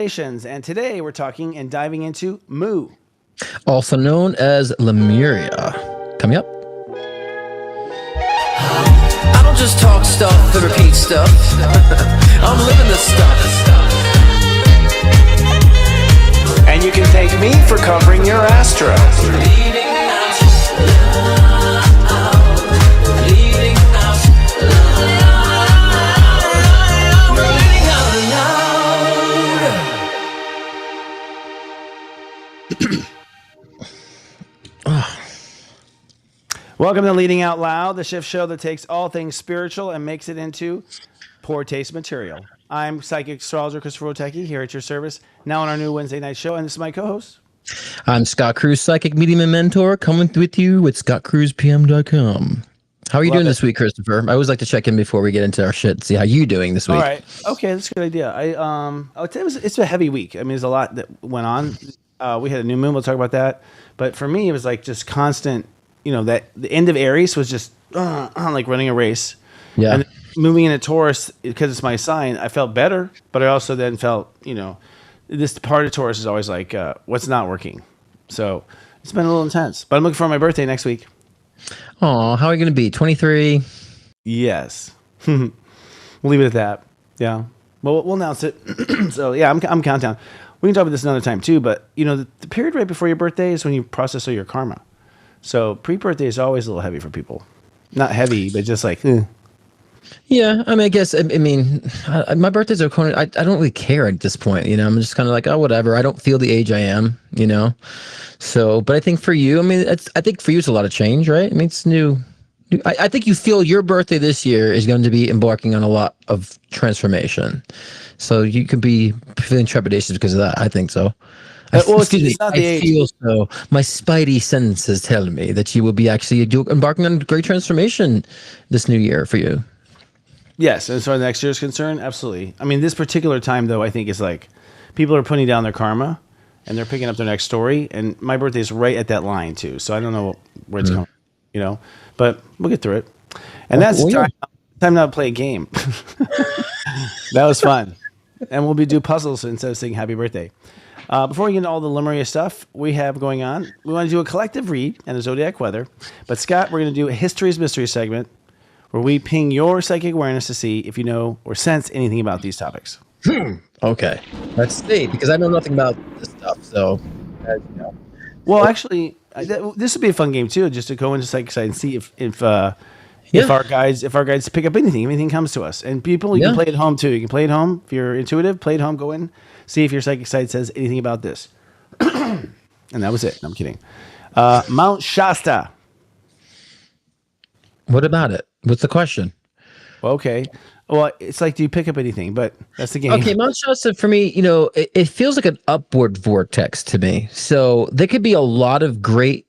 Congratulations. And today we're talking and diving into Mu. Also known as Lemuria. Coming up. I don't just talk stuff and repeat stuff. I'm living this stuff. And you can thank me for covering your astro. Welcome to Leading Out Loud, the shift show that takes all things spiritual and makes it into poor taste material. I'm psychic astrologer Christopher Oteki here at your service, now on our new Wednesday night show, and this is my co-host. I'm Scott Cruz, psychic medium and mentor, coming with you with scottcruzpm.com. How are you doing this week, Christopher? I always like to check in before we get into our shit, see how you doing this week. All right. Okay, that's a good idea. I would say it's a heavy week. I mean, there's a lot that went on. We had a new moon. We'll talk about that. But for me, it was like just constant. You know, that the end of Aries was just like running a race. Yeah. And moving into Taurus, because it's my sign, I felt better, but I also then felt, this part of Taurus is always like, what's not working? So it's been a little intense. But I'm looking for my birthday next week. Oh, how are you going to be? 23? Yes. We'll leave it at that. Yeah. Well, we'll announce it. So, yeah, I'm countdown. We can talk about this another time, too. But, the period right before your birthday is when you process all your karma. So pre-birthday is always a little heavy for people. Not heavy, but just like, Yeah, I mean, I guess, my birthdays are kind of, I don't really care at this point, I'm just kind of like, oh, whatever. I don't feel the age I am, So, but I think for you, I think for you, it's a lot of change, right? I mean, it's new. I think you feel your birthday this year is going to be embarking on a lot of transformation. So you could be feeling trepidation because of that. I think so. Excuse me. I feel so. My spidey senses tell me that you will be actually embarking on great transformation this new year for you. Yes, as far as next year is concerned, absolutely. I mean, this particular time, though, I think is like people are putting down their karma and they're picking up their next story. And my birthday is right at that line, too. So I don't know where it's going, but we'll get through it. And that's time now to play a game. That was fun. And we'll do puzzles instead of saying happy birthday. Before we get into all the Lemuria stuff we have going on, we want to do a collective read and a zodiac weather. But Scott, we're going to do a History's Mystery segment where we ping your psychic awareness to see if you know or sense anything about these topics. Okay. Let's see, because I know nothing about this stuff. So, Well, actually, this would be a fun game too, just to go into psychic side and see if our guides pick up anything comes to us. And people, you can play at home too. You can play at home if you're intuitive. Play at home. Go in. See if your psychic side says anything about this. And that was it. No, I'm kidding. Mount Shasta. What about it? What's the question? Okay. Well, it's like, do you pick up anything? But that's the game. Okay, Mount Shasta, for me, it feels like an upward vortex to me. So there could be a lot of great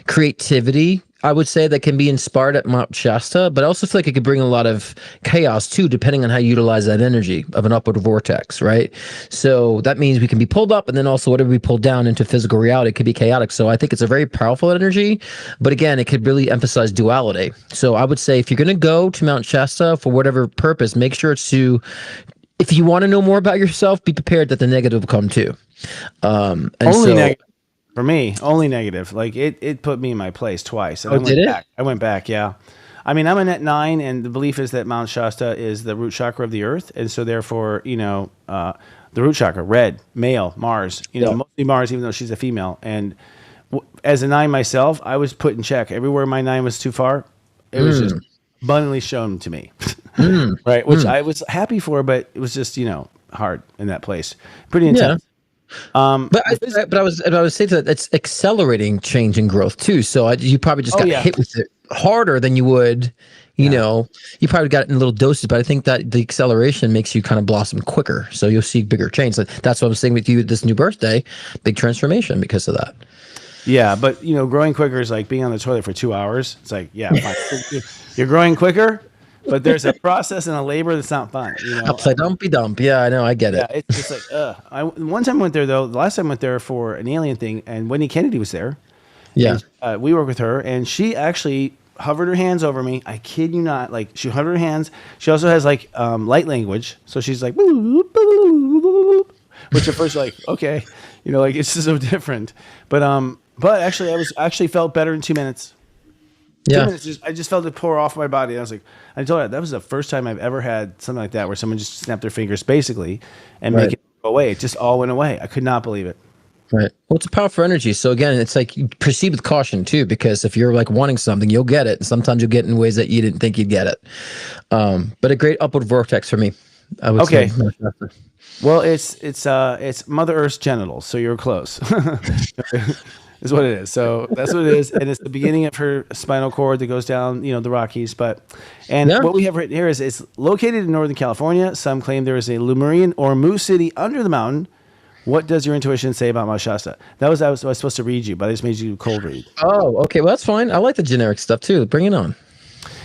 creativity, I would say, that can be inspired at Mount Shasta, but I also feel like it could bring a lot of chaos too, depending on how you utilize that energy of an upward vortex, right? So that means we can be pulled up, and then also whatever we pull down into physical reality could be chaotic. So I think it's a very powerful energy, but again, it could really emphasize duality. So I would say if you're going to go to Mount Shasta for whatever purpose, make sure it's if you want to know more about yourself, be prepared that the negative will come too. Negative. For me, only negative. Like it put me in my place twice. And I went back, yeah. I mean, I'm a net 9, and the belief is that Mount Shasta is the root chakra of the earth, and so therefore, the root chakra, red, male, Mars. Mostly Mars, even though she's a female. And as a 9 myself, I was put in check everywhere my 9 was too far. It was just abundantly shown to me, right? Which I was happy for, but it was just hard in that place. Pretty intense. Yeah. But I was saying that it's accelerating change and growth too. So you probably just got hit with it harder than you would, you probably got it in little doses. But I think that the acceleration makes you kind of blossom quicker. So you'll see bigger change. So that's what I'm saying with you this new birthday, big transformation because of that. Yeah, but growing quicker is like being on the toilet for 2 hours. It's like, fine. You're growing quicker. But there's a process and a labor that's not fun. I'll play dumpy dump. Yeah, I know. I get it. Yeah, it's just like, one time I went there, though. The last time I went there for an alien thing, and Wendy Kennedy was there. Yeah. And, we worked with her, and she actually hovered her hands over me. I kid you not. Like, she hovered her hands. She also has, like, light language. So she's like, which at first you're like, okay, like it's just so different. But actually, I actually felt better in 2 minutes. Yeah. 2 minutes, I just felt it pour off my body. I was like, I told her that was the first time I've ever had something like that, where someone just snapped their fingers basically and make it go away. It just all went away. I could not believe it. Right. Well, it's a powerful energy. So again, it's like you proceed with caution too, because if you're like wanting something, you'll get it. And sometimes you'll get it in ways that you didn't think you'd get it. But a great upward vortex for me, I would say. Well, it's Mother Earth's genitals, so you're close. Is what it is. So that's what it is, and it's the beginning of her spinal cord that goes down, the Rockies. What we have written here is it's located in Northern California. Some claim there is a Lemurian or Mu city under the mountain. What does your intuition say about Mount Shasta? I was supposed to read you, but I just made you cold read. Oh, okay. Well, that's fine. I like the generic stuff too. Bring it on.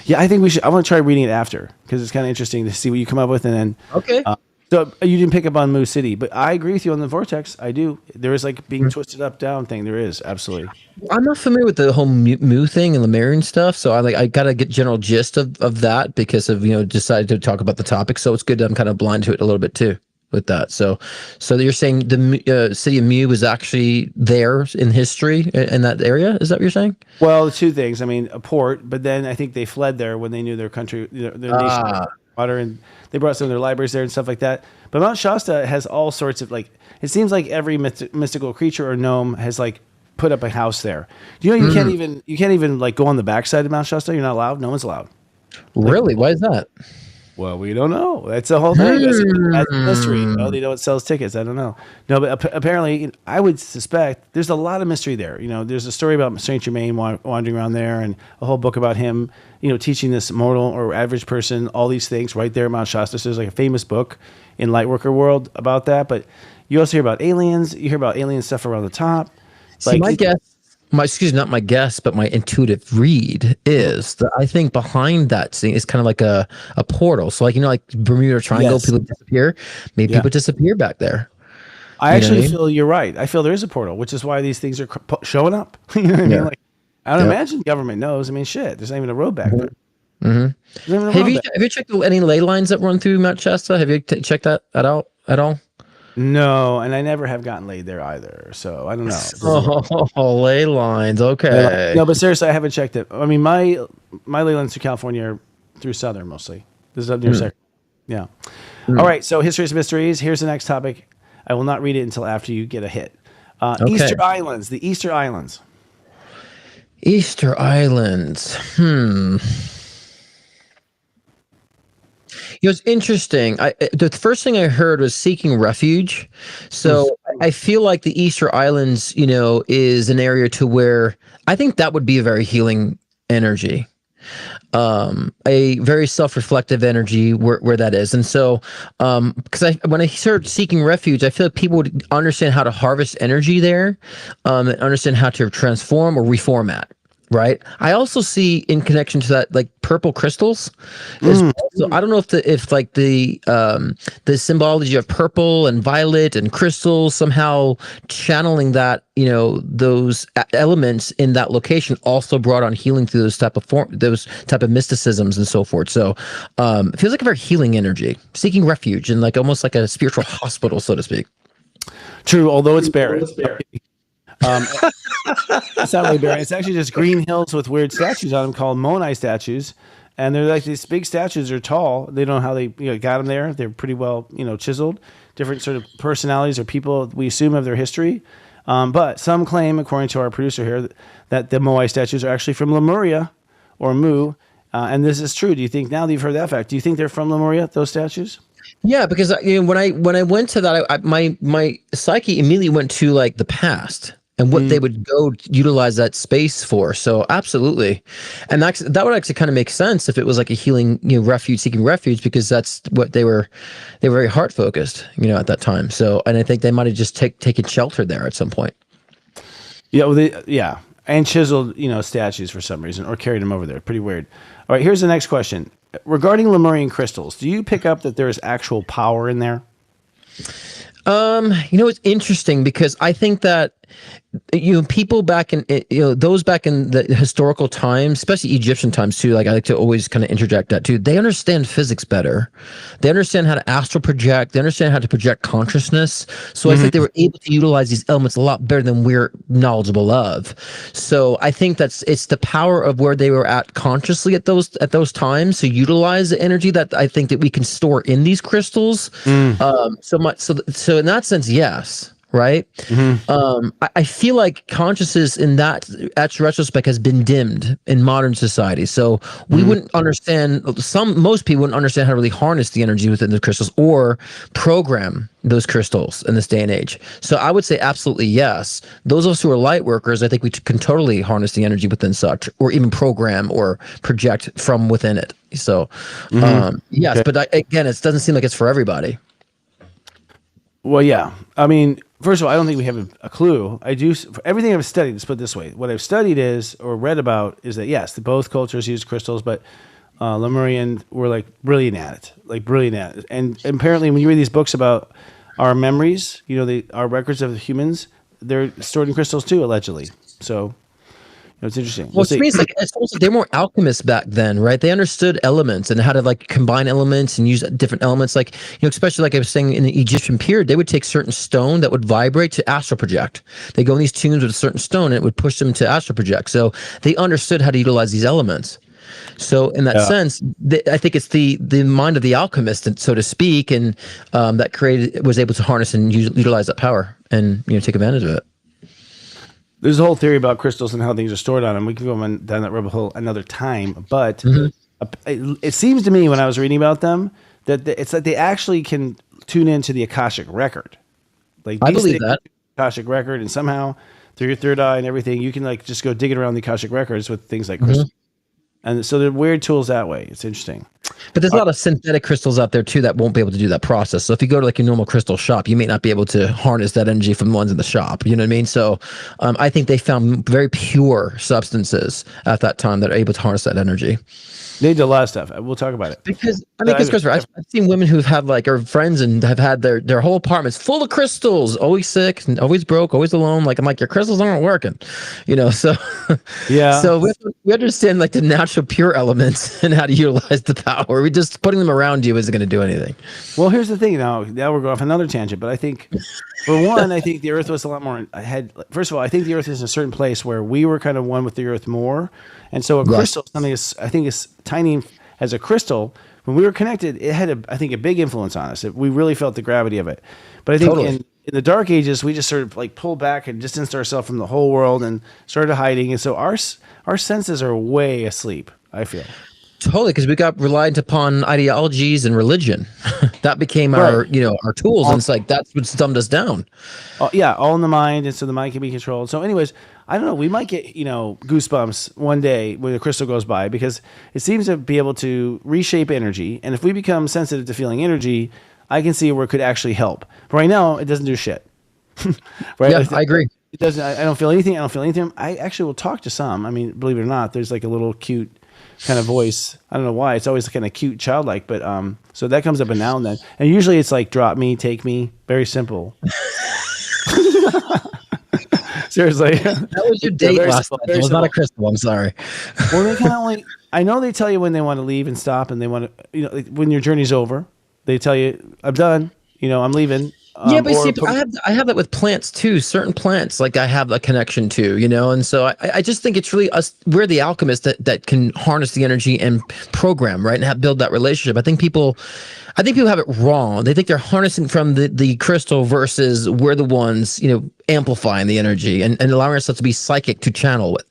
Yeah, I think we should. I want to try reading it after, because it's kind of interesting to see what you come up with, and then okay. So you didn't pick up on Mu City, but I agree with you on the vortex. I do. There is like being twisted up down thing. There is, absolutely. I'm not familiar with the whole Mu thing and Lemurian stuff, so I got to get general gist of that because of decided to talk about the topic. So it's good that I'm kind of blind to it a little bit too with that. So you're saying the city of Mu was actually there in history in that area? Is that what you're saying? Well, two things. I mean, a port, but then I think they fled there when they knew their country, their nation, water, and they brought some of their libraries there and stuff like that. But Mount Shasta has all sorts of it seems like every mystical creature or gnome has put up a house there. You can't even go on the backside of Mount Shasta. You're not allowed. No one's allowed. Really? Why is that? Well, we don't know. That's the whole thing. That's a mystery. Oh, they know it sells tickets. I don't know. No, but apparently, I would suspect there's a lot of mystery there. There's a story about Saint Germain wandering around there, and a whole book about him, teaching this mortal or average person all these things right there at Mount Shasta. So there's a famous book in Lightworker world about that. But you also hear about aliens. You hear about alien stuff around the top. See, my guess. Not my guess, but my intuitive read is that I think behind that scene is kind of like a portal. So like Bermuda Triangle, yes. People disappear. Maybe people disappear back there. I actually feel you're right. I feel there is a portal, which is why these things are showing up. You know what I mean? I don't imagine government knows. I mean, shit, there's not even a road back there. Mm-hmm. Have you checked any ley lines that run through Mount Shasta? Have you checked that at all? No, and I never have gotten laid there either, so I don't know. Oh, ley lines, okay. No, but seriously, I haven't checked it. I mean, my ley lines through California are through Southern mostly. This is up near Second. Yeah. All right, so History's Mysteries. Here's the next topic. I will not read it until after you get a hit. Easter Islands, the Easter Islands. Easter Islands. It was interesting. The first thing I heard was seeking refuge. So I feel like the Easter Islands, is an area to where I think that would be a very healing energy, a very self-reflective energy where that is. And so, because when I heard seeking refuge, I feel like people would understand how to harvest energy there, and understand how to transform or reformat. Right. I also see in connection to that, purple crystals. So I don't know if the symbology of purple and violet and crystals somehow channeling that, those elements in that location also brought on healing through those type of mysticisms and so forth. So it feels like a very healing energy, seeking refuge and almost like a spiritual hospital, so to speak. True, although it's barren. It's not really barren. It's actually just green hills with weird statues on them called Moai statues, and they're like these big statues. They're tall. They don't know how they got them there. They're pretty well chiseled. Different sort of personalities or people we assume of their history, but some claim, according to our producer here, that the Moai statues are actually from Lemuria or Mu, and this is true. Do you think, now that you've heard that fact, do you think they're from Lemuria, those statues? Yeah, because when I went to that, my psyche immediately went to the past and what they would go utilize that space for. So absolutely. And that would actually kind of make sense if it was like a healing, refuge, seeking refuge, because that's what they were very heart focused, at that time. So, and I think they might've just taken shelter there at some point. Yeah. Well, and chiseled, statues for some reason, or carried them over there. Pretty weird. All right. Here's the next question. Regarding Lemurian crystals, do you pick up that there is actual power in there? It's interesting because I think that people back in, those back in the historical times, especially Egyptian times too, like I like to always kind of interject that too. They understand physics better. They understand how to astral project. They understand how to project consciousness. So I think they were able to utilize these elements a lot better than we're knowledgeable of. So I think it's the power of where they were at consciously at those times to utilize the energy that I think that we can store in these crystals. So much. So in that sense, yes. Right. I feel like consciousness in that retrospect has been dimmed in modern society. So we wouldn't understand, most people wouldn't understand how to really harness the energy within the crystals or program those crystals in this day and age. So I would say absolutely yes. Those of us who are light workers, I think we can totally harness the energy within such, or even program or project from within it. So yes, but again, it doesn't seem like it's for everybody. Well, yeah. I mean, first of all, I don't think we have a clue. I do, for everything I've studied, let's put it this way. What I've studied is, or read about, is that yes, both cultures use crystals, but Lemurian were like brilliant at it. And apparently when you read these books about our memories, our records of humans, they're stored in crystals too, allegedly. So it's interesting. Well, to me, it's almost like they're more alchemists back then, right? They understood elements and how to like combine elements and use different elements. Like, especially like I was saying in the Egyptian period, they would take certain stone that would vibrate to astral project. They go in these tunes with a certain stone and it would push them to astral project. So they understood how to utilize these elements. So in that sense, I think it's the mind of the alchemist, so to speak, and that was able to harness and utilize that power and take advantage of it. There's a whole theory about crystals and how things are stored on them. We can go down that rabbit hole another time. But it seems to me when I was reading about them that it's like they actually can tune into the Akashic record. Like I believe that. Akashic record, and somehow through your third eye and everything, you can like just go digging around the Akashic records with things like crystals. And so they're weird tools that way. It's interesting. But there's a lot of synthetic crystals out there too that won't be able to do that process. So if you go to like your normal crystal shop, you may not be able to harness that energy from the ones in the shop. You know what I mean? So I think they found very pure substances at that time that are able to harness that energy. They did a lot of stuff. We'll talk about it. Because Christopher, I've seen women who've had like, or friends and have had their whole apartments full of crystals, always sick, and always broke, always alone. Like, I'm like, your crystals aren't working, so yeah. So we understand like the natural pure elements and how to utilize the power. We just putting them around you isn't going to do anything. Well, here's the thing. Now we're going off another tangent, but I think, for one, I think the Earth was a lot more ahead. First of all, I think the Earth is in a certain place where we were kind of one with the Earth more. And so a crystal, something I think is tiny as a crystal. When we were connected, it had a big influence on us. We really felt the gravity of it. But I think in the Dark Ages, we just sort of like pulled back and distanced ourselves from the whole world and started hiding. And so our senses are way asleep, I feel. Totally, because we got reliant upon ideologies and religion. That became our tools, and it's like that's what dumbed us down. All in the mind, and so the mind can be controlled. So, anyways, I don't know. We might get goosebumps one day when the crystal goes by, because it seems to be able to reshape energy. And if we become sensitive to feeling energy, I can see where it could actually help. But right now, it doesn't do shit. Right? Yeah, I agree. It doesn't. I don't feel anything. I actually will talk to some. I mean, believe it or not, there's like a little cute kind of voice. I don't know why. It's always kind of cute, childlike, but so that comes up every now and then. And usually it's like drop me, take me. Very simple. Seriously. That was your date last night. It was not a crystal. I'm sorry. Well, they kind of only. I know they tell you when they want to leave and stop, and they want to. When your journey's over, they tell you, "I'm done. I'm leaving." Yeah, but see, I have that with plants too. Certain plants, like I have a connection to, and so I just think it's really us. We're the alchemists that can harness the energy and program, right, and build that relationship. I think people have it wrong. They think they're harnessing from the crystal versus we're the ones, amplifying the energy and allowing ourselves to be psychic to channel it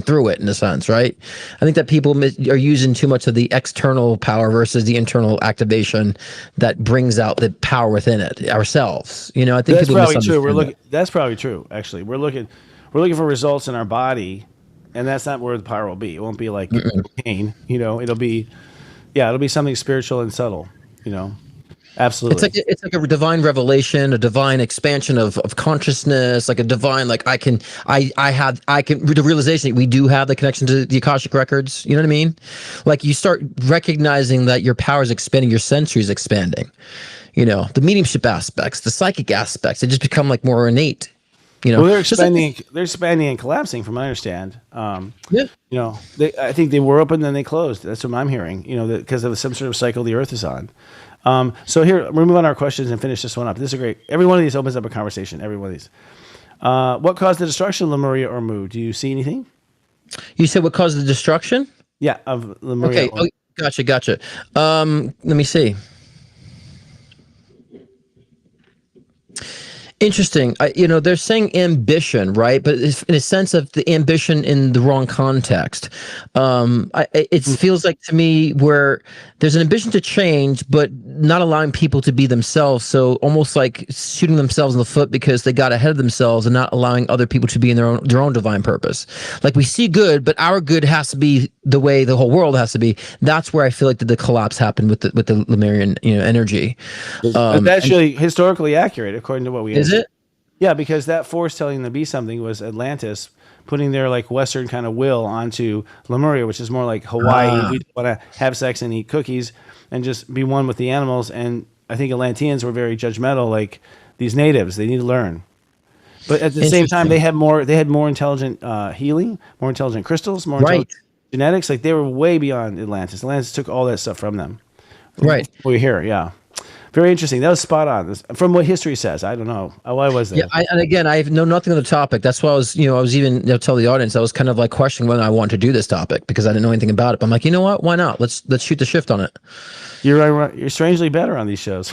through it in a sense, right? I think that people are using too much of the external power versus the internal activation that brings out the power within it ourselves. I think that's people probably true. That's probably true. Actually, we're looking for results in our body, and that's not where the power will be. It won't be like pain. It'll be something spiritual and subtle. Absolutely. It's like a divine revelation, a divine expansion of consciousness, like a divine, like the realization that we do have the connection to the Akashic records. You know what I mean? Like you start recognizing that your power is expanding, your sensory is expanding. The mediumship aspects, the psychic aspects, they just become like more innate. You know, Well, they're Just like- expanding. They're expanding and collapsing, from what I understand. yeah. You know, I think they were open, then they closed. That's what I'm hearing. You know, because of some sort of cycle the Earth is on. So here, we'll move on our questions and finish this one up. This is great. Every one of these opens up a conversation. Every one of these. What caused the destruction of Lemuria or Mu? Do you see anything? You said what caused the destruction? Yeah, of Lemuria. Okay. Oh, gotcha. Let me see. Interesting. They're saying ambition, right? But it's in a sense of the ambition in the wrong context. It feels like to me where there's an ambition to change, but not allowing people to be themselves. So almost like shooting themselves in the foot because they got ahead of themselves and not allowing other people to be in their own divine purpose. Like we see good, but our good has to be the way the whole world has to be. That's where I feel like the collapse happened with the Lemurian energy. It's actually historically accurate according to what we. Is it? Yeah, because that force telling them to be something was Atlantis putting their like Western kind of will onto Lemuria, which is more like Hawaii. We want to have sex and eat cookies and just be one with the animals. And I think Atlanteans were very judgmental, like these natives. They need to learn. But at the same time, they had more intelligent healing, more intelligent crystals, more intelligent genetics. Like they were way beyond Atlantis. Atlantis took all that stuff from them. Right. We're here, yeah. Very interesting. That was spot on. From what history says, I don't know. Why was that? Yeah, and again, I know nothing on the topic. That's why I was even tell the audience I was kind of like questioning whether I wanted to do this topic because I didn't know anything about it. But I'm like, you know what? Why not? Let's shoot the shift on it. You're strangely better on these shows.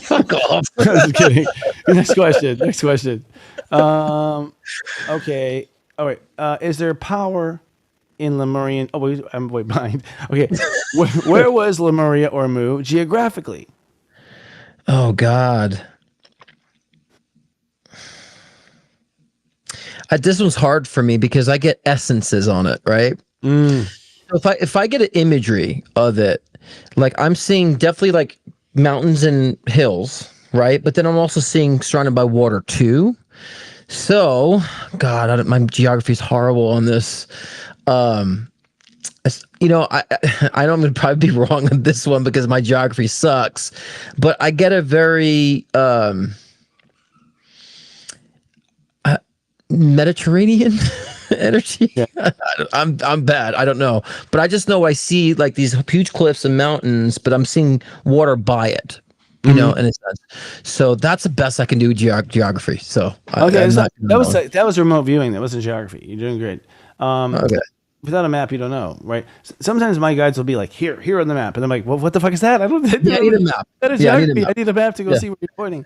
Fuck off. Just kidding. Next question. Okay. All right. Is there power in Lemurian? Oh, wait, I'm way behind. Okay. Where was Lemuria or Mu geographically? Oh God. This one's hard for me because I get essences on it, right? So if I get an imagery of it, like I'm seeing definitely like mountains and hills, right? But then I'm also seeing surrounded by water too. So, God, my geography is horrible on this. I know I'm going to probably be wrong on this one because my geography sucks, but I get a very Mediterranean energy. Yeah. I'm bad. I don't know, but I just know I see like these huge cliffs and mountains, but I'm seeing water by it. You know, in a sense. So that's the best I can do with geography. So okay, that was remote viewing. That wasn't geography. You're doing great. Okay. Without a map, you don't know, right? Sometimes my guides will be like, here on the map, and I'm like, well, what the fuck is that? I don't. Yeah, I need a map. That is geography. I need a map to go see where you're pointing.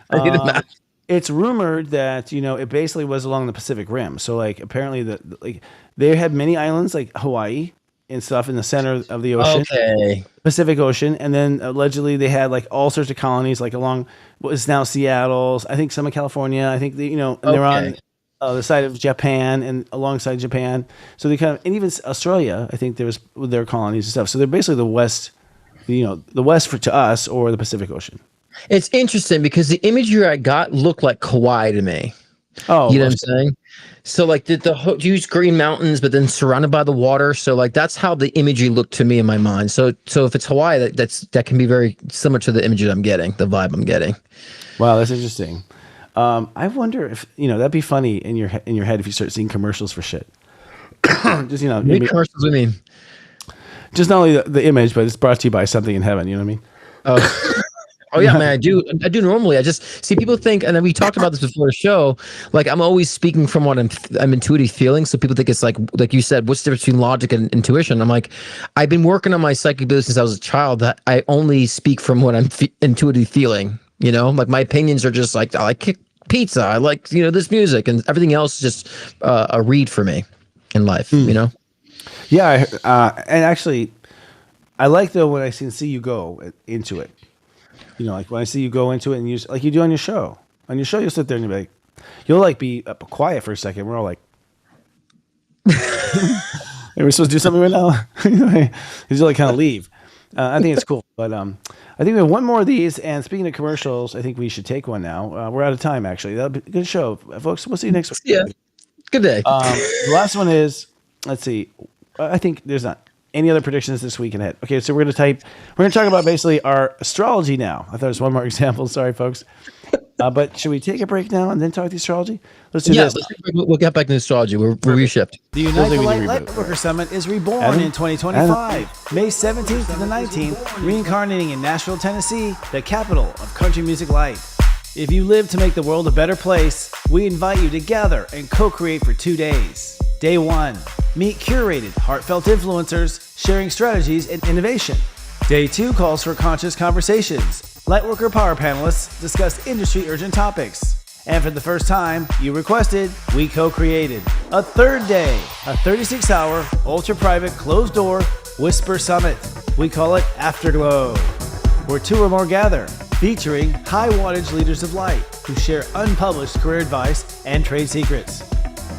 I need a map. It's rumored that it basically was along the Pacific Rim. So like apparently they had many islands like Hawaii and stuff in the center of the ocean, Pacific Ocean, and then allegedly they had like all sorts of colonies like along what is now Seattle. I think some in California. I think they're on the side of Japan and alongside Japan. So they and even Australia. I think there was their colonies and stuff. So they're basically the west, the west to us or the Pacific Ocean. It's interesting because the imagery I got looked like Kauai to me. Oh, you know what I'm saying? So like the huge green mountains, but then surrounded by the water. So like that's how the imagery looked to me in my mind. So if it's Hawaii, that can be very similar to the images I'm getting, the vibe I'm getting. Wow, that's interesting. I wonder if that'd be funny in your head if you start seeing commercials for shit. Just What commercials do you mean? Just not only the image, but it's brought to you by something in heaven. You know what I mean? Oh. Oh yeah, man, I do normally. I just see people think, and then we talked about this before the show. Like I'm always speaking from what I'm intuitively feeling. So people think it's like you said, what's the difference between logic and intuition? I'm like, I've been working on my psychic ability since I was a child. That I only speak from what I'm intuitively feeling. Like my opinions are just like I like pizza. I like this music, and everything else is just a read for me in life. Yeah, and actually, I like though when I see you go into it. Like when I see you go into it and you like you do on your show. On your show, you'll sit there and you'll be like, be quiet for a second. We're all like, are we supposed to do something right now? You just like kind of leave. I think it's cool. But I think we have one more of these. And speaking of commercials, I think we should take one now. We're out of time, actually. That'll be a good show, folks. We'll see you next week. Yeah. Good day. The last one is, let's see. I think there's not any other predictions this week ahead. Okay, so we're going to talk about basically our astrology now. I thought it was one more example. Sorry, folks. But should we take a break now and then talk the astrology? Let's do Yeah, this. we'll get back to astrology. We're reshift. The Unite the Light Lightworker Summit is reborn in 2025. May 17th to the 19th, reincarnating in Nashville, Tennessee, the capital of country music life. If you live to make the world a better place, we invite you to gather and co-create for 2 days. Day 1, meet curated, heartfelt influencers sharing strategies and innovation. Day 2 calls for conscious conversations. Lightworker power panelists discuss industry urgent topics. And for the first time, you requested, we co-created a third day, a 36-hour, ultra-private, closed-door Whisper Summit. We call it Afterglow, where 2 or more gather, featuring high-wattage leaders of light who share unpublished career advice and trade secrets.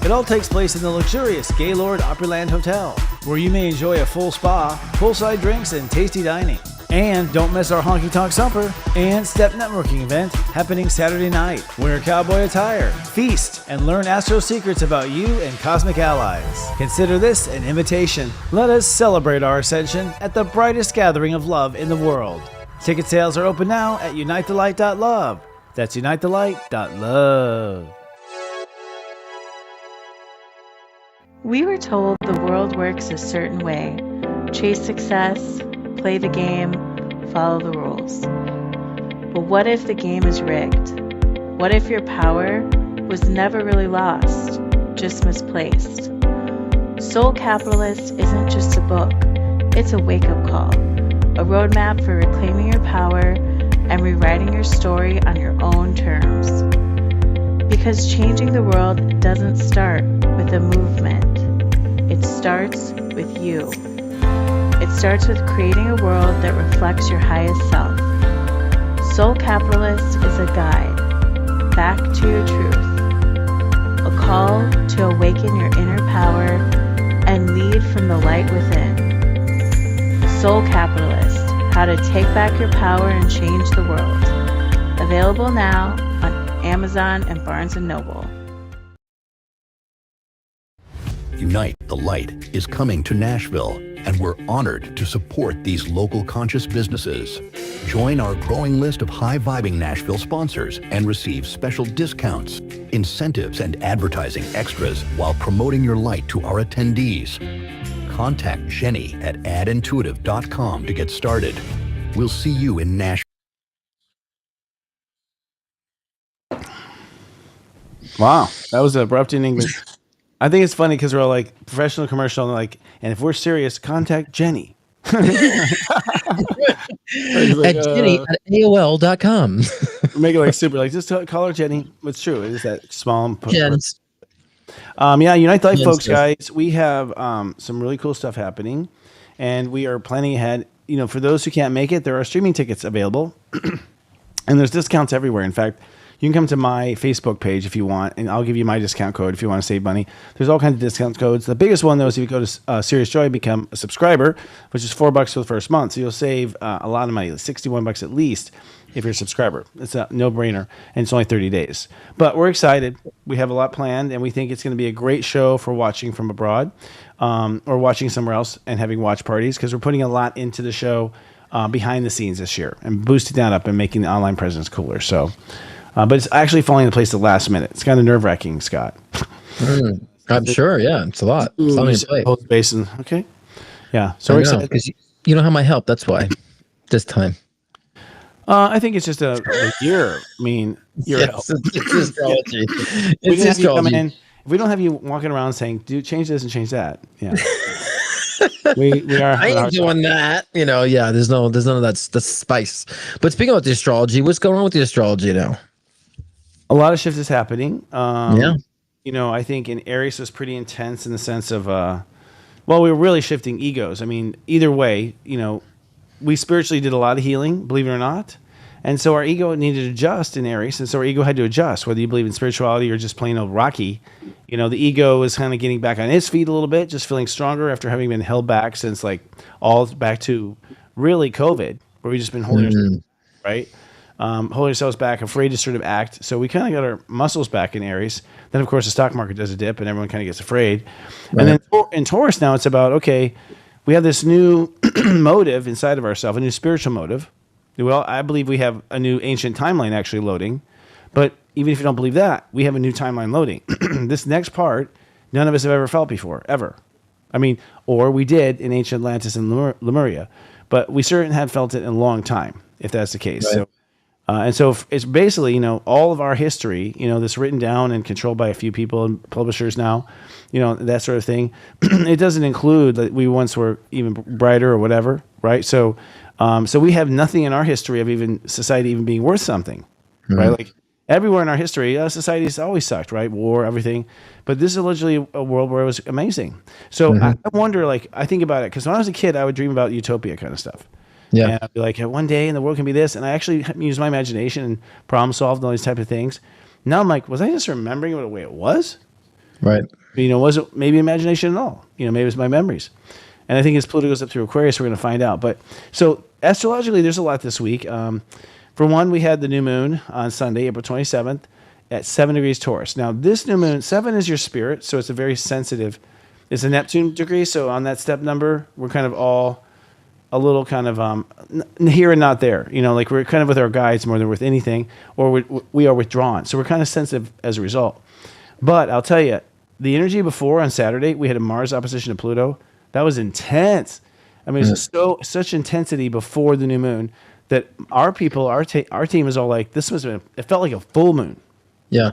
It all takes place in the luxurious Gaylord Opryland Hotel, where you may enjoy a full spa, poolside drinks, and tasty dining. And don't miss our Honky Tonk Sumper and Step Networking event happening Saturday night. Wear cowboy attire, feast, and learn astro secrets about you and cosmic allies. Consider this an invitation. Let us celebrate our ascension at the brightest gathering of love in the world. Ticket sales are open now at unitethelight.love. That's unitethelight.love. We were told the world works a certain way. Chase success, play the game, follow the rules. But what if the game is rigged? What if your power was never really lost, just misplaced? Soul Capitalist isn't just a book, it's a wake-up call, a roadmap for reclaiming your power and rewriting your story on your own terms. Because changing the world doesn't start with a movement, it starts with you. It starts with creating a world that reflects your highest self. Soul Capitalist is a guide back to your truth, a call to awaken your inner power and lead from the light within. Soul Capitalist, how to take back your power and change the world. Available now on Amazon and Barnes & Noble. Unite the Light is coming to Nashville, and we're honored to support these local conscious businesses. Join our growing list of high-vibing Nashville sponsors and receive special discounts, incentives, and advertising extras while promoting your light to our attendees. Contact Jenny at adintuitive.com to get started. We'll see you in Nashville. Wow, that was an abrupt ending. I think it's funny because we're all like professional, commercial, and like, and if we're serious, contact Jenny. At Jenny at AOL.com. Make it like super, like just call her Jenny. It's true. It is that small. Jens. Yeah, Unite the Light, Jens folks, does. guys. We have some really cool stuff happening, and we are planning ahead. You know, for those who can't make it, there are streaming tickets available, and there's discounts everywhere. In fact, you can come to my Facebook page if you want, and I'll give you my discount code if you want to save money. There's all kinds of discount codes. The biggest one, though, is if you go to Serious Joy and become a subscriber, which is $4 for the first month. So you'll save a lot of money, $61 at least, if you're a subscriber. It's a no-brainer, and it's only 30 days. But we're excited. We have a lot planned, and we think it's going to be a great show for watching from abroad or watching somewhere else and having watch parties, because we're putting a lot into the show behind the scenes this year and boosting that up and making the online presence cooler. So... but it's actually falling into place at the last minute. It's kind of nerve-wracking, Scott. I'm sure, yeah. It's a lot. It's on your plate. Basin. Okay. Yeah. So I we're know, excited. because you don't have my help. That's why. This time. I think it's just a year. I mean, you're Yes, it's astrology. we It's can have you come astrology. in. If we don't have you walking around saying, "Dude, change this and change that," yeah, we are. I ain't doing that. You know, yeah. There's none of that. The spice. But speaking about the astrology, what's going on with the astrology now? A lot of shift is happening. Yeah. You know, I think in Aries was pretty intense in the sense of, well, we were really shifting egos. I mean, either way, you know, we spiritually did a lot of healing, believe it or not. And so our ego needed to adjust in Aries. And so our ego had to adjust, whether you believe in spirituality or just plain old Rocky. You know, the ego is kind of getting back on its feet a little bit, just feeling stronger after having been held back since like all back to really COVID, where we've just been holding ourselves, right? Holding ourselves back, afraid to sort of act. So we kind of got our muscles back in Aries. Then, of course, the stock market does a dip and everyone kind of gets afraid. Right. And then in Taurus now, it's about, okay, we have this new motive inside of ourselves, a new spiritual motive. Well, I believe we have a new ancient timeline actually loading. But even if you don't believe that, we have a new timeline loading. This next part, none of us have ever felt before, ever. I mean, or we did in ancient Atlantis and Lemuria, but we certainly have felt it in a long time, if that's the case. Right. So it's basically, all of our history, that's written down and controlled by a few people and publishers now, that sort of thing. It doesn't include that we once were even brighter or whatever, right? So we have nothing in our history of even society even being worth something, right? Like everywhere in our history, society's always sucked, right? War, everything. But this is allegedly a world where it was amazing. So I wonder, I think about it, because when I was a kid, I would dream about utopia kind of stuff. Yeah. And I'd be like, one day and the world can be this. And I actually use my imagination and problem solved and all these type of things. Now I'm like, was I just remembering it the way it was? Right. Was it maybe imagination at all? Maybe it was my memories. And I think as Pluto goes up through Aquarius, we're going to find out. But so astrologically, there's a lot this week. For one, we had the new moon on Sunday, April 27th at 7 degrees Taurus. Now, this new moon, 7 is your spirit, so it's a very sensitive, it's a Neptune degree. So on that step number, we're kind of all a little kind of here and not there. We're kind of with our guides more than with anything, or we are withdrawn. So we're kind of sensitive as a result. But I'll tell you, the energy before on Saturday, we had a Mars opposition to Pluto. That was intense. I mean, it was such intensity before the new moon that our people, our team is all like, it felt like a full moon. Yeah.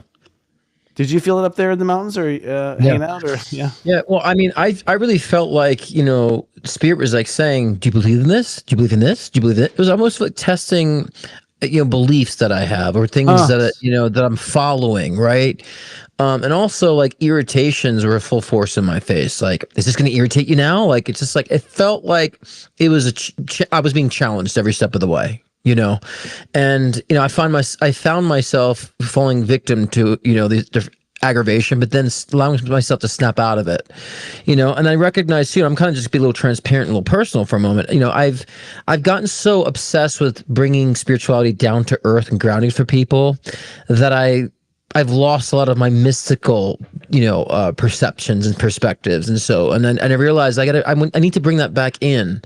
Did you feel it up there in the mountains or hanging out? Or yeah. Well, I mean, I really felt like, Spirit was like saying, do you believe in this? Do you believe in this? Do you believe in it? It was almost like testing, beliefs that I have or things that, that I'm following. Right. And also like irritations were full force in my face. Like, is this going to irritate you now? Like, it's just like, it felt like it was I was being challenged every step of the way. And I found myself falling victim to the aggravation, but then allowing myself to snap out of it, and I recognize too, I'm kind of just be a little transparent, a little personal for a moment. I've gotten so obsessed with bringing spirituality down to earth and grounding for people that I've lost a lot of my mystical, perceptions and perspectives, and then I realized I need to bring that back in,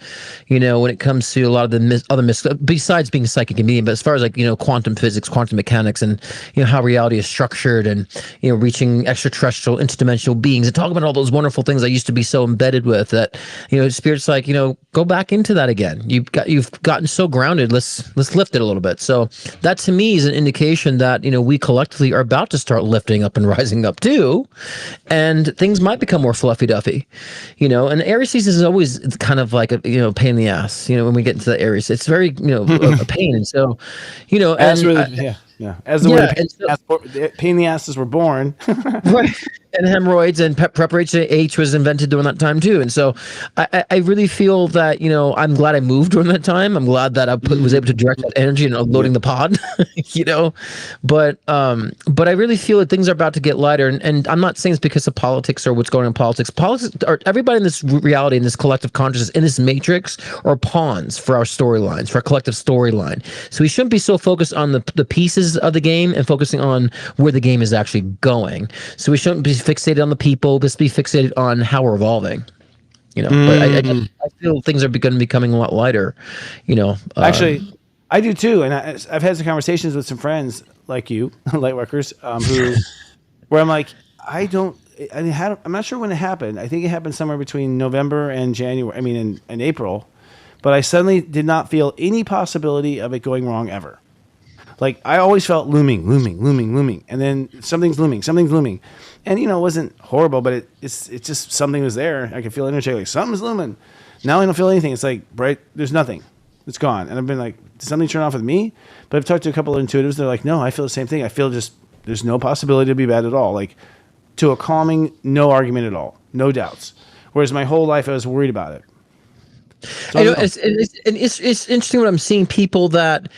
when it comes to a lot of the other mystical, besides being psychic and medium, but as far as quantum physics, quantum mechanics, and how reality is structured, and reaching extraterrestrial, interdimensional beings, and talking about all those wonderful things I used to be so embedded with that, Spirit's like, go back into that again. You've gotten so grounded. Let's lift it a little bit. So that to me is an indication that we collectively are about to start lifting up and rising up too, and things might become more fluffy duffy, and Aries season is always kind of like a pain in the ass, when we get into the Aries, it's very a pain. And so as the pain in the asses were born. Right. And hemorrhoids and preparation H was invented during that time too. And so I really feel that, I'm glad I moved during that time. I'm glad that I was able to direct that energy and unloading the pod, but I really feel that things are about to get lighter. And I'm not saying it's because of politics or what's going on in politics. Politics, or everybody in this reality, in this collective consciousness, in this matrix, are pawns for our storylines, for our collective storyline. So we shouldn't be so focused on the pieces of the game and focusing on where the game is actually going. So we shouldn't be fixated on the people, just be fixated on how we're evolving. But I feel things are becoming a lot lighter. Actually, I do too, and I've had some conversations with some friends like you, lightworkers, where I'm like, I'm not sure when it happened. I think it happened somewhere between November and January. I mean, in April, but I suddenly did not feel any possibility of it going wrong ever. Like I always felt looming, and then something's looming, and it wasn't horrible, but it's just something was there. I could feel energy, like something's looming. Now I don't feel anything. It's like bright. There's nothing. It's gone. And I've been like, did something turn off with me? But I've talked to a couple of intuitives. They're like, no, I feel the same thing. I feel just there's no possibility to be bad at all. Like to a calming, no argument at all, no doubts. Whereas my whole life I was worried about it. So it's interesting when I'm seeing people that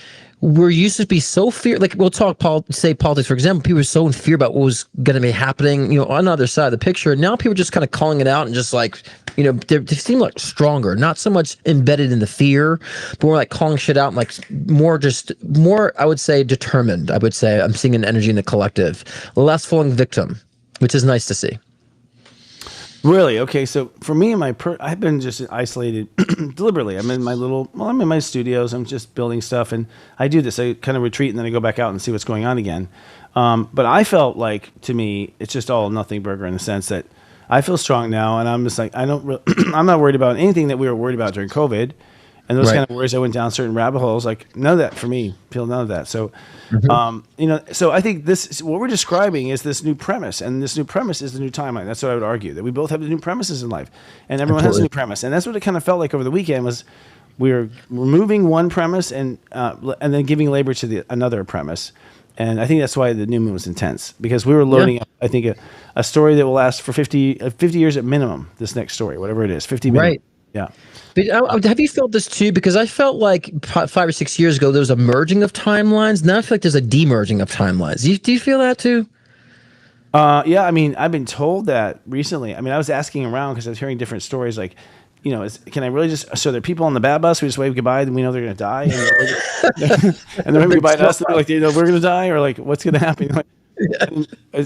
we're used to be so fear, like we'll talk say politics, for example, people were so in fear about what was going to be happening, on the other side of the picture. Now people are just kind of calling it out and just like, they seem like stronger, not so much embedded in the fear, but more like calling shit out and like more, I would say determined. I would say I'm seeing an energy in the collective, less falling victim, which is nice to see. Really? Okay. So for me, I've been just isolated deliberately. I'm in my studios. I'm just building stuff, and I do this. I kind of retreat, and then I go back out and see what's going on again. But I felt like, to me, it's just all nothing burger in the sense that I feel strong now, and I'm just like I'm not worried about anything that we were worried about during COVID, and those kind of worries. I went down certain rabbit holes. Like none of that for me. Feel none of that. So, so I think what we're describing is this new premise, and this new premise is the new timeline. That's what I would argue, that we both have the new premises in life, and everyone has a new premise, and that's what it kind of felt like over the weekend was. We were removing one premise and then giving labor to another premise. And I think that's why the new moon was intense, because we were loading up, I think, a story that will last for 50 years at minimum, this next story, whatever it is, 50 minutes. Right. Yeah. But have you felt this too? Because I felt like 5 or 6 years ago, there was a merging of timelines. Now I feel like there's a demerging of timelines. Do you feel that too? Yeah, I mean, I've been told that recently. I mean, I was asking around because I was hearing different stories like, can I really so there are people on the bad bus, we just wave goodbye, and we know they're going to die, and they're waving goodbye to us, and they're like, we're going to die, or like, what's going to happen?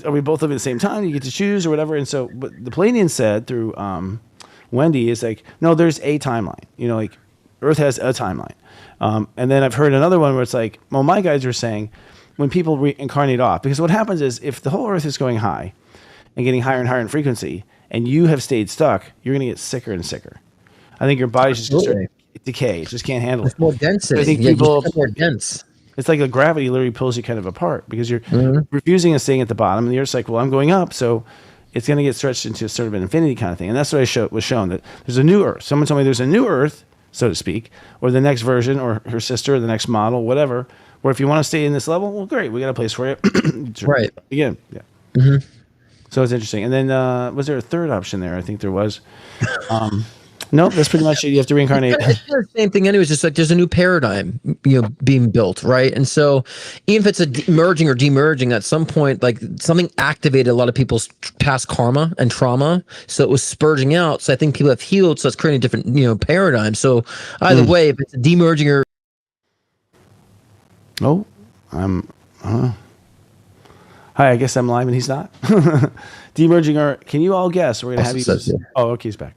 Are we both living at the same time? You get to choose or whatever. And so, but the Palladian said through Wendy is like, no, there's a timeline. Like Earth has a timeline. And then I've heard another one where it's like, well, my guys are saying when people reincarnate off, because what happens is if the whole Earth is going high and getting higher and higher in frequency, and you have stayed stuck, you're going to get sicker and sicker. I think your body's just going to start to decay. It just can't handle it. It's more density. I think people more dense. It's like the gravity literally pulls you kind of apart because you're refusing and staying at the bottom, and the Earth's like, well, I'm going up, so it's going to get stretched into sort of an infinity kind of thing. And that's what was shown, that there's a new Earth. Someone told me there's a new Earth, so to speak, or the next version, or her sister, or the next model, whatever, where if you want to stay in this level, well, great, we got a place for you. Right. Again, yeah. Mm-hmm. So it's interesting. And then was there a third option there? I think there was. No, that's pretty much it. You have to reincarnate. It's the same thing anyway. It's just like there's a new paradigm, being built, right? And so even if it's a merging or demerging, at some point, like something activated a lot of people's past karma and trauma, so it was spurging out. So I think people have healed, so it's creating a different, paradigm. So either way, if it's a demerging or hi, I guess I'm live and he's not. Demerging, or can you all guess? We're gonna have you. Oh, okay, he's back.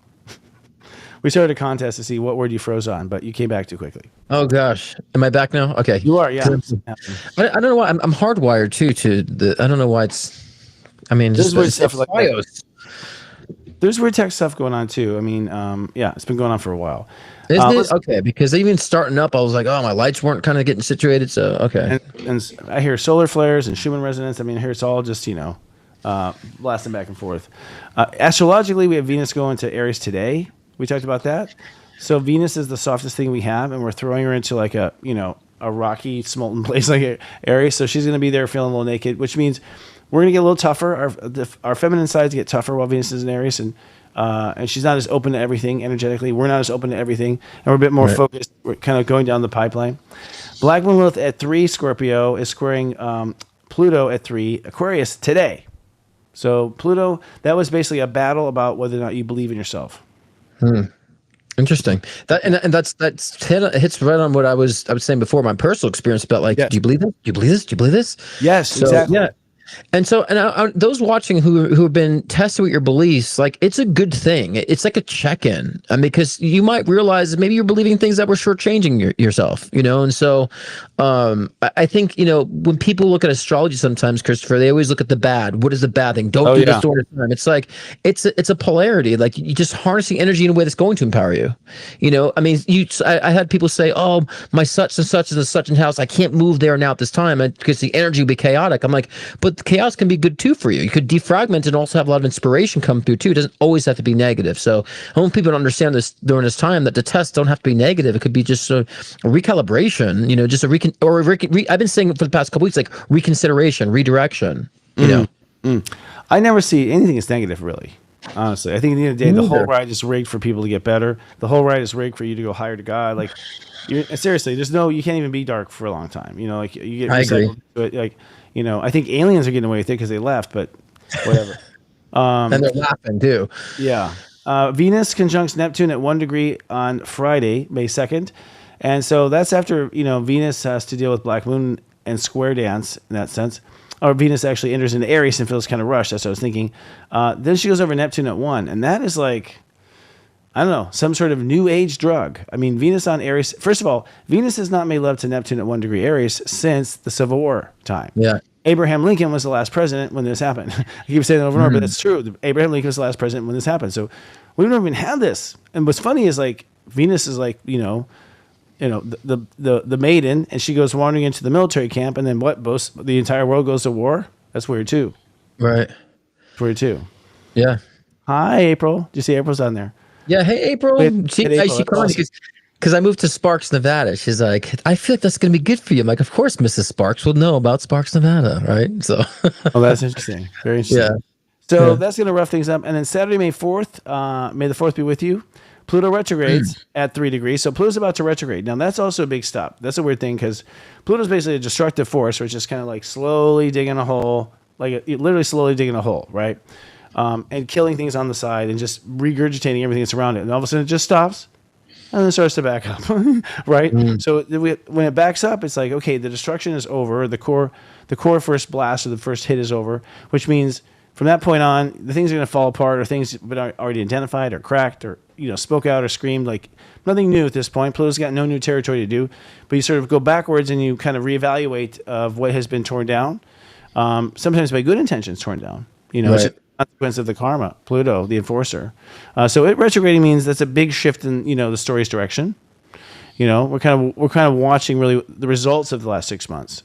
We started a contest to see what word you froze on, but you came back too quickly. Oh gosh, am I back now? Okay, you are. Yeah. I don't know why I'm hardwired too to the. I don't know why it's. I mean, there's weird stuff like that. There's weird tech stuff going on too. I mean, yeah, it's been going on for a while. Isn't it? Okay, because even starting up, I was like, oh, my lights weren't kind of getting situated. So okay. And I hear solar flares and Schumann resonance. I mean, here it's all just blasting back and forth. Astrologically, we have Venus going to Aries today. We talked about that. So Venus is the softest thing we have, and we're throwing her into like a rocky, smolten place like Aries. So she's going to be there feeling a little naked, which means we're going to get a little tougher. Our feminine sides get tougher while Venus is in Aries, and she's not as open to everything energetically. We're not as open to everything, and we're a bit more focused. We're kind of going down the pipeline. Black Moon Lilith at 3 Scorpio is squaring Pluto at 3 Aquarius today. So Pluto, that was basically a battle about whether or not you believe in yourself. Interesting. That and that's hits right on what I was saying before, my personal experience about like, do you believe this? Do you believe this? Do you believe this? Yes, so, exactly. Yeah. And so, those watching who have been tested with your beliefs, like it's a good thing. It's like a check-in, because you might realize maybe you're believing things that were shortchanging yourself, And so, I think when people look at astrology sometimes, Christopher, they always look at the bad. What is the bad thing? Don't do this during the time. It's like it's a polarity. Like you just harnessing energy in a way that's going to empower you. I mean, I had people say, "Oh, my such and such is a such and house. I can't move there now at this time because the energy will be chaotic." I'm like, but chaos can be good too for you. You could defragment and also have a lot of inspiration come through too. It doesn't always have to be negative. So I want people to understand this during this time, that the tests don't have to be negative. It could be just a recalibration, just I've been saying for the past couple weeks, like reconsideration, redirection, I never see anything as negative, really. Honestly, I think at the end of the day, the whole ride is rigged for people to get better. The whole ride is rigged for you to go higher to God. Like, seriously, you can't even be dark for a long time. Like you get recycled to it. Like, I think aliens are getting away with it because they left, but whatever. And they're laughing too. Yeah. Venus conjuncts Neptune at 1 degree on Friday, May 2nd. And so that's after, Venus has to deal with Black Moon and square dance in that sense. Or Venus actually enters into Aries and feels kind of rushed. That's what I was thinking. Then she goes over Neptune at 1, and that is like, I don't know, some sort of new age drug. I mean, Venus on Aries. First of all, Venus has not made love to Neptune at 1 degree Aries since the Civil War time. Yeah. Abraham Lincoln was the last president when this happened. I keep saying that over and over, but it's true. Abraham Lincoln was the last president when this happened. So we've never even had this. And what's funny is like Venus is like, the maiden, and she goes wandering into the military camp, and then the entire world goes to war. That's weird too. Right. It's weird too. Yeah. Hi, April. Do you see April's on there? Yeah. Hey, April. She called because I moved to Sparks, Nevada. She's like, I feel like that's going to be good for you. I'm like, of course, Mrs. Sparks will know about Sparks, Nevada, right? So. Oh, that's interesting. Very interesting. Yeah. So that's going to rough things up. And then Saturday, May 4th, may the 4th be with you. Pluto retrogrades at 3 degrees. So Pluto's about to retrograde. Now, that's also a big stop. That's a weird thing because Pluto's basically a destructive force, which is kind of like slowly digging a hole, literally slowly digging a hole, right? And killing things on the side and just regurgitating everything that's around it. And all of a sudden it just stops and then starts to back up, right? So when it backs up, it's like, okay, the destruction is over. The core first blast or the first hit is over, which means from that point on, the things are going to fall apart, or things that are already identified or cracked or spoke out or screamed. Like nothing new at this point. Pluto's got no new territory to do, but you sort of go backwards and you kind of reevaluate of what has been torn down. Sometimes by good intentions torn down. It's a consequence of the karma. Pluto, the enforcer. So it retrograding means that's a big shift in the story's direction. We're kind of watching really the results of the last 6 months.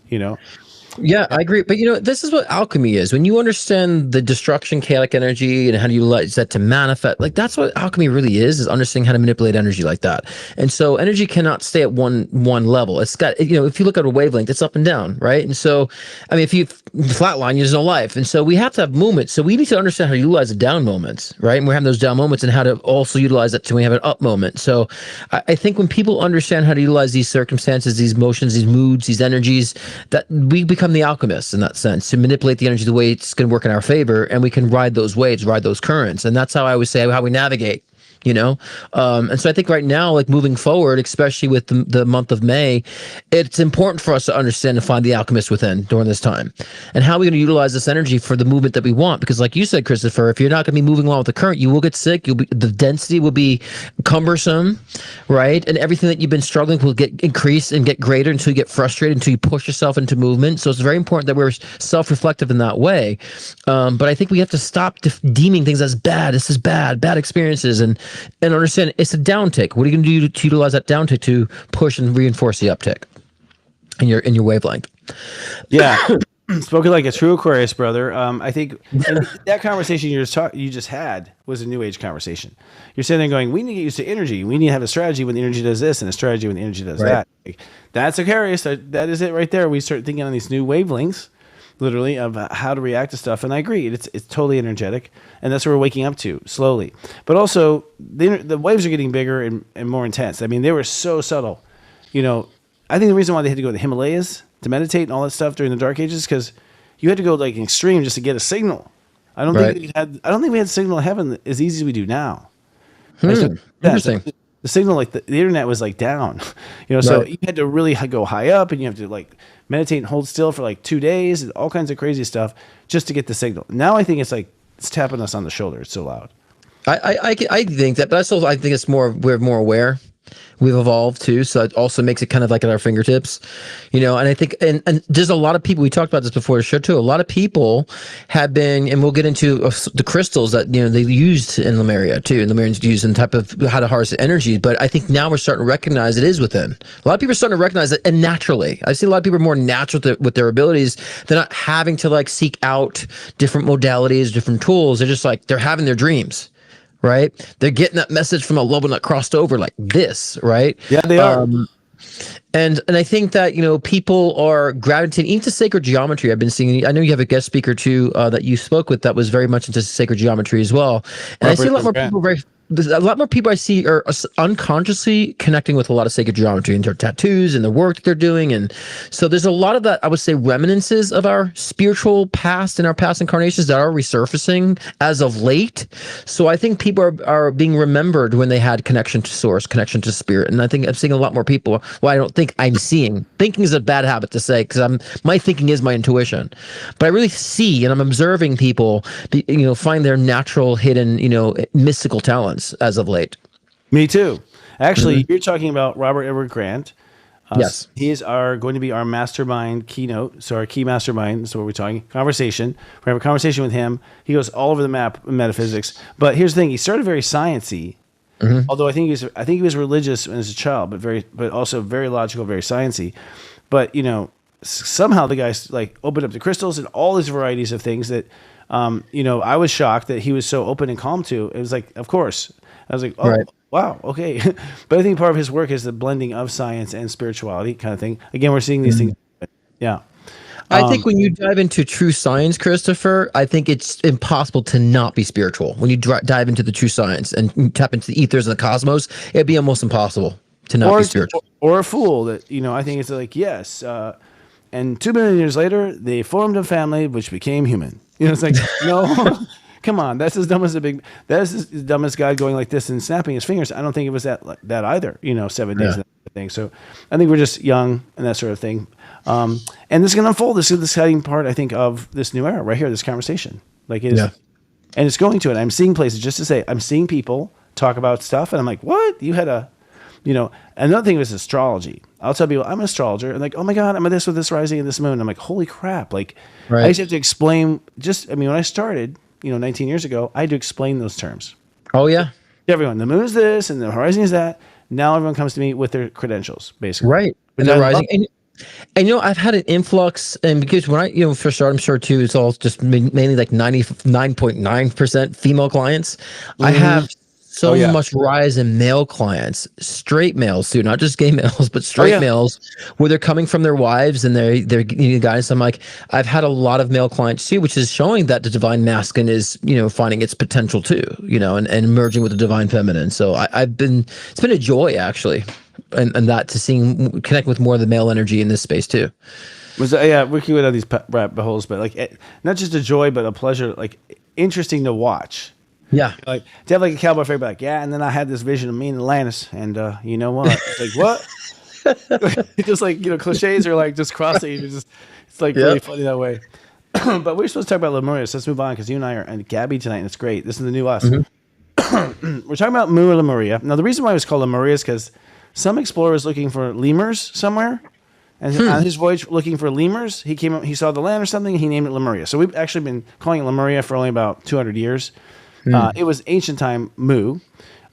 Yeah, I agree. But this is what alchemy is. When you understand the destruction, chaotic energy, and how to utilize that to manifest, like that's what alchemy really is understanding how to manipulate energy like that. And so energy cannot stay at one level. It's got, if you look at a wavelength, it's up and down, right? And so, I mean, if you flatline, there's no life. And so we have to have movement. So we need to understand how to utilize the down moments, right? And we're having those down moments and how to also utilize that till we have an up moment. So I think when people understand how to utilize these circumstances, these emotions, these moods, these energies, that we become the alchemists in that sense, to manipulate the energy the way it's going to work in our favor, and we can ride those waves, ride those currents. And that's how I always say how we navigate. And so I think right now, like moving forward, especially with the month of May, it's important for us to understand and find the alchemist within during this time. And how are we going to utilize this energy for the movement that we want? Because like you said, Christopher, if you're not going to be moving along with the current, you will get sick. The density will be cumbersome, right? And everything that you've been struggling will get increased and get greater until you get frustrated, until you push yourself into movement. So it's very important that we're self-reflective in that way. But I think we have to stop deeming things as bad. This is bad experiences, and understand it's a downtick. What are you going to do to utilize that downtick to push and reinforce the uptick in your wavelength? Yeah. Spoken like a true Aquarius, brother. I think that conversation you just had was a new age conversation. You're sitting there going, we need to get used to energy. We need to have a strategy when the energy does this and a strategy when the energy does that. Like, that's Aquarius. That is it right there. We start thinking on these new wavelengths, literally, of how to react to stuff. And I agree, it's totally energetic, and that's what we're waking up to slowly. But also, the waves are getting bigger and more intense. I mean, they were so subtle. I think the reason why they had to go to the Himalayas to meditate and all that stuff during the Dark Ages is because you had to go like extreme just to get a signal. I don't think we had signal in heaven as easy as we do now. Interesting. The signal, like the internet, was like down. So you had to really go high up, and you have to like meditate and hold still for like 2 days and all kinds of crazy stuff just to get the signal. Now I think it's like it's tapping us on the shoulder. It's so loud. I think that, but I think it's we're more aware. We've evolved too, so it also makes it kind of like at our fingertips, and I think, and there's a lot of people, we talked about this before the show too, a lot of people have been, and we'll get into the crystals that, they used in Lemuria too, and Lemurians used in type of how to harness energy, but I think now we're starting to recognize it is within. A lot of people are starting to recognize it, and naturally. I see a lot of people are more natural with their abilities. They're not having to like seek out different modalities, different tools. They're just like, they're having their dreams. Right? They're getting that message from a level that crossed over like this, right? Yeah, they are. And I think that, people are gravitating even to sacred geometry. I've been seeing, I know you have a guest speaker too, that you spoke with that was very much into sacred geometry as well. And I see a lot more people there's a lot more people I see are unconsciously connecting with a lot of sacred geometry and their tattoos and the work that they're doing. And so there's a lot of that, I would say, reminiscences of our spiritual past and our past incarnations that are resurfacing as of late. So I think people are being remembered when they had connection to source, connection to spirit. And I think I'm seeing a lot more people. Well, I don't think I'm seeing. Thinking is a bad habit to say because my thinking is my intuition. But I really see and I'm observing people, find their natural, hidden, mystical talents as of late. Me too. Actually, you're talking about Robert Edward Grant. Yes. He is going to be our mastermind keynote. So our key mastermind. So what we're talking conversation. We're having a conversation with him. He goes all over the map in metaphysics. But here's the thing: he started very sciencey. Although I think he was religious as a child, but also very logical, very sciencey. But somehow the guy's like opened up the crystals and all these varieties of things that. I was shocked that he was so open and calm to. It was like, of course. I was like, oh, right. Wow, okay. But I think part of his work is the blending of science and spirituality kind of thing. Again, we're seeing these things. Yeah. I think when you dive into true science, Christopher, I think it's impossible to not be spiritual. When you dive into the true science and tap into the ethers and the cosmos, it'd be almost impossible to not be spiritual. Or a fool that, I think it's like, yes. And 2 million years later, they formed a family which became human. It's like, no, come on. That's as dumb as God going like this and snapping his fingers. I don't think it was that either, 7 days and that thing. So I think we're just young and that sort of thing. And this is going to unfold. This is the exciting part, I think, of this new era right here, this conversation. Like it is, and it's going to it. I'm seeing places, just to say, I'm seeing people talk about stuff and I'm like, what? You had another thing was astrology. I'll tell people I'm an astrologer and like, oh my God, I'm a this with this rising and this moon. I'm like, holy crap. Like I used to have to explain when I started, 19 years ago, I had to explain those terms. Oh yeah. Everyone, the moon is this and the horizon is that. Now everyone comes to me with their credentials, basically. Right. And the rising. And I've had an influx, and because when I, first started, I'm sure too, it's all just mainly like 99.9% female clients. I have so much rise in male clients, straight males too, not just gay males, but straight males, where they're coming from their wives and they're getting guys. I'm like, I've had a lot of male clients too, which is showing that the divine masculine is, finding its potential too, and merging with the divine feminine. So it's been a joy actually. And that to connect with more of the male energy in this space too. We can go down these rabbit holes, but like not just a joy, but a pleasure, like interesting to watch. Yeah, like to have like a cowboy figure, like and then I had this vision of me and Atlantis, and you know what? It's like what? Just like cliches are like just crossing. It's like really funny that way. But we're supposed to talk about Lemuria, so let's move on because you and I are and Gabby tonight, and it's great. This is the new us. We're talking about Lemuria. Now the reason why it was called Lemuria is because some explorer was looking for lemurs somewhere, and on his voyage looking for lemurs, he saw the land or something, and he named it Lemuria. So we've actually been calling it Lemuria for only about 200 years. It was ancient time Mu,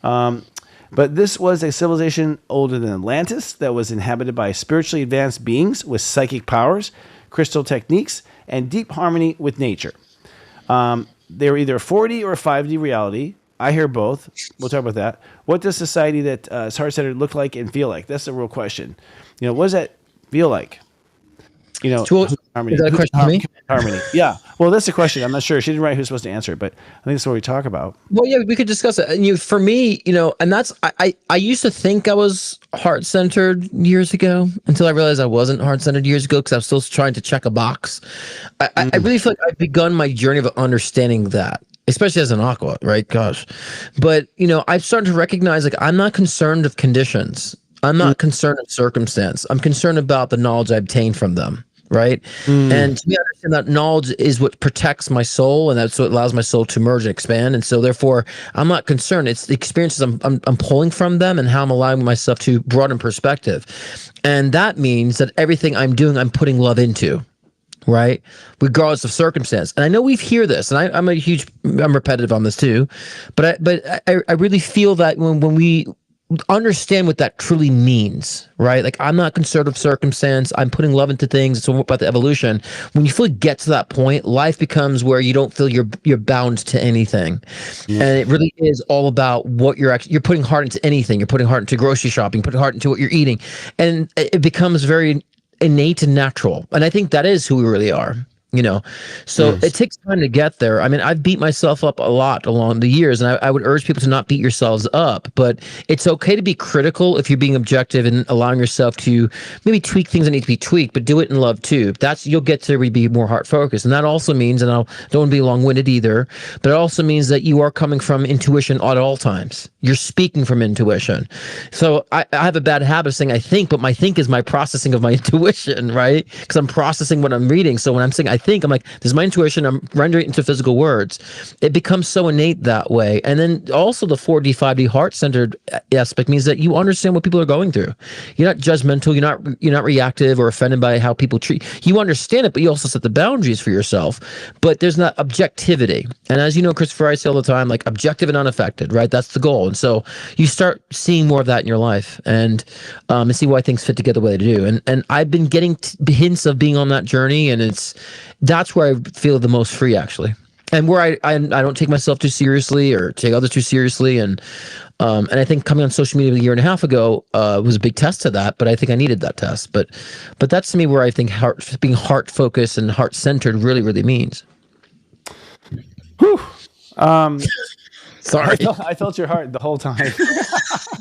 but this was a civilization older than Atlantis that was inhabited by spiritually advanced beings with psychic powers, crystal techniques, and deep harmony with nature. They were either 4D or 5D reality. I hear both. We'll talk about that. What does society that is heart-centered look like and feel like? That's the real question. What does that feel like? Harmony. Is that a question for me? Harmony. Yeah. Well, that's the question. I'm not sure. She didn't write who's supposed to answer it, but I think that's what we talk about. Well, yeah, we could discuss it. And for me, and that's I used to think I was heart-centered years ago until I realized I wasn't heart-centered years ago because I was still trying to check a box. I really feel like I've begun my journey of understanding that. Especially as an aqua, right? Gosh. But, I've started to recognize, like, I'm not concerned of conditions. I'm not concerned of circumstance. I'm concerned about the knowledge I obtain from them, right? And to me, I understand that knowledge is what protects my soul, and that's what allows my soul to merge and expand. And so, therefore, I'm not concerned. It's the experiences I'm pulling from them and how I'm allowing myself to broaden perspective. And that means that everything I'm doing, I'm putting love into. Right, regardless of circumstance, and I know we hear this, and I'm repetitive on this too, but I really feel that when we understand what that truly means, right? Like I'm not concerned with circumstance. I'm putting love into things. It's about the evolution. When you fully get to that point, life becomes where you don't feel you're bound to anything, and it really is all about what you're putting heart into anything. You're putting heart into grocery shopping, putting heart into what you're eating, and it becomes very innate and natural. And I think that is who we really are. you know. So it takes time to get there. I mean, I've beat myself up a lot along the years, and I would urge people to not beat yourselves up, but it's okay to be critical if you're being objective and allowing yourself to maybe tweak things that need to be tweaked, but do it in love too. That's, you'll get to be more heart focused. And that also means, and I don't want to be long-winded either, but it also means that you are coming from intuition at all times. You're speaking from intuition. So I have a bad habit of saying I think, but my think is my processing of my intuition, right? Because I'm processing what I'm reading. So when I'm saying I think, I'm like, this is my intuition, I'm rendering it into physical words. It becomes so innate that way. And then also the 4D, 5D heart-centered aspect means that you understand what people are going through. You're not judgmental, you're not reactive or offended by how people treat you. Understand it, but you also set the boundaries for yourself. But there's not objectivity. And as you know, Christopher, I say all the time, like objective and unaffected, right? That's the goal. And so you start seeing more of that in your life and see why things fit together the way they do. And I've been getting hints of being on that journey, and that's where I feel the most free, actually, and where I don't take myself too seriously or take others too seriously. And I think coming on social media a year and a half ago was a big test to that, but I think I needed that test. But that's to me where I think being heart focused and heart centered really, really means. Whew. Sorry, I felt your heart the whole time.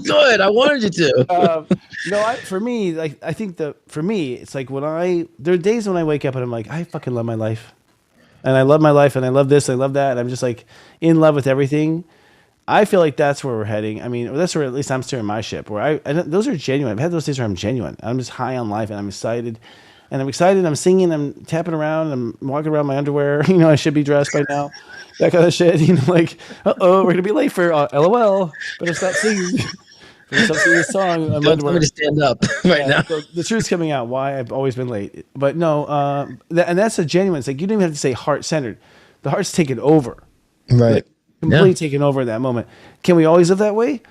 Good. I wanted you to. For me, it's like there are days when I wake up and I'm like, I fucking love my life, and I love my life, and I love this, I love that, and I'm just like in love with everything. I feel like that's where we're heading. I mean, that's where at least I'm steering my ship. Where those are genuine. I've had those days where I'm genuine. I'm just high on life, and I'm excited. I'm singing. I'm tapping around. I'm walking around my underwear. I should be dressed by now. That kind of shit. Like, we're gonna be late for LOL. Better stop singing. Stop singing this song. I'm Don't tell me to stand up now. So the truth's coming out. Why I've always been late. But no, and that's a genuine. It's like you don't even have to say heart centered. The heart's taken over. Right. Completely taken over at that moment. Can we always live that way?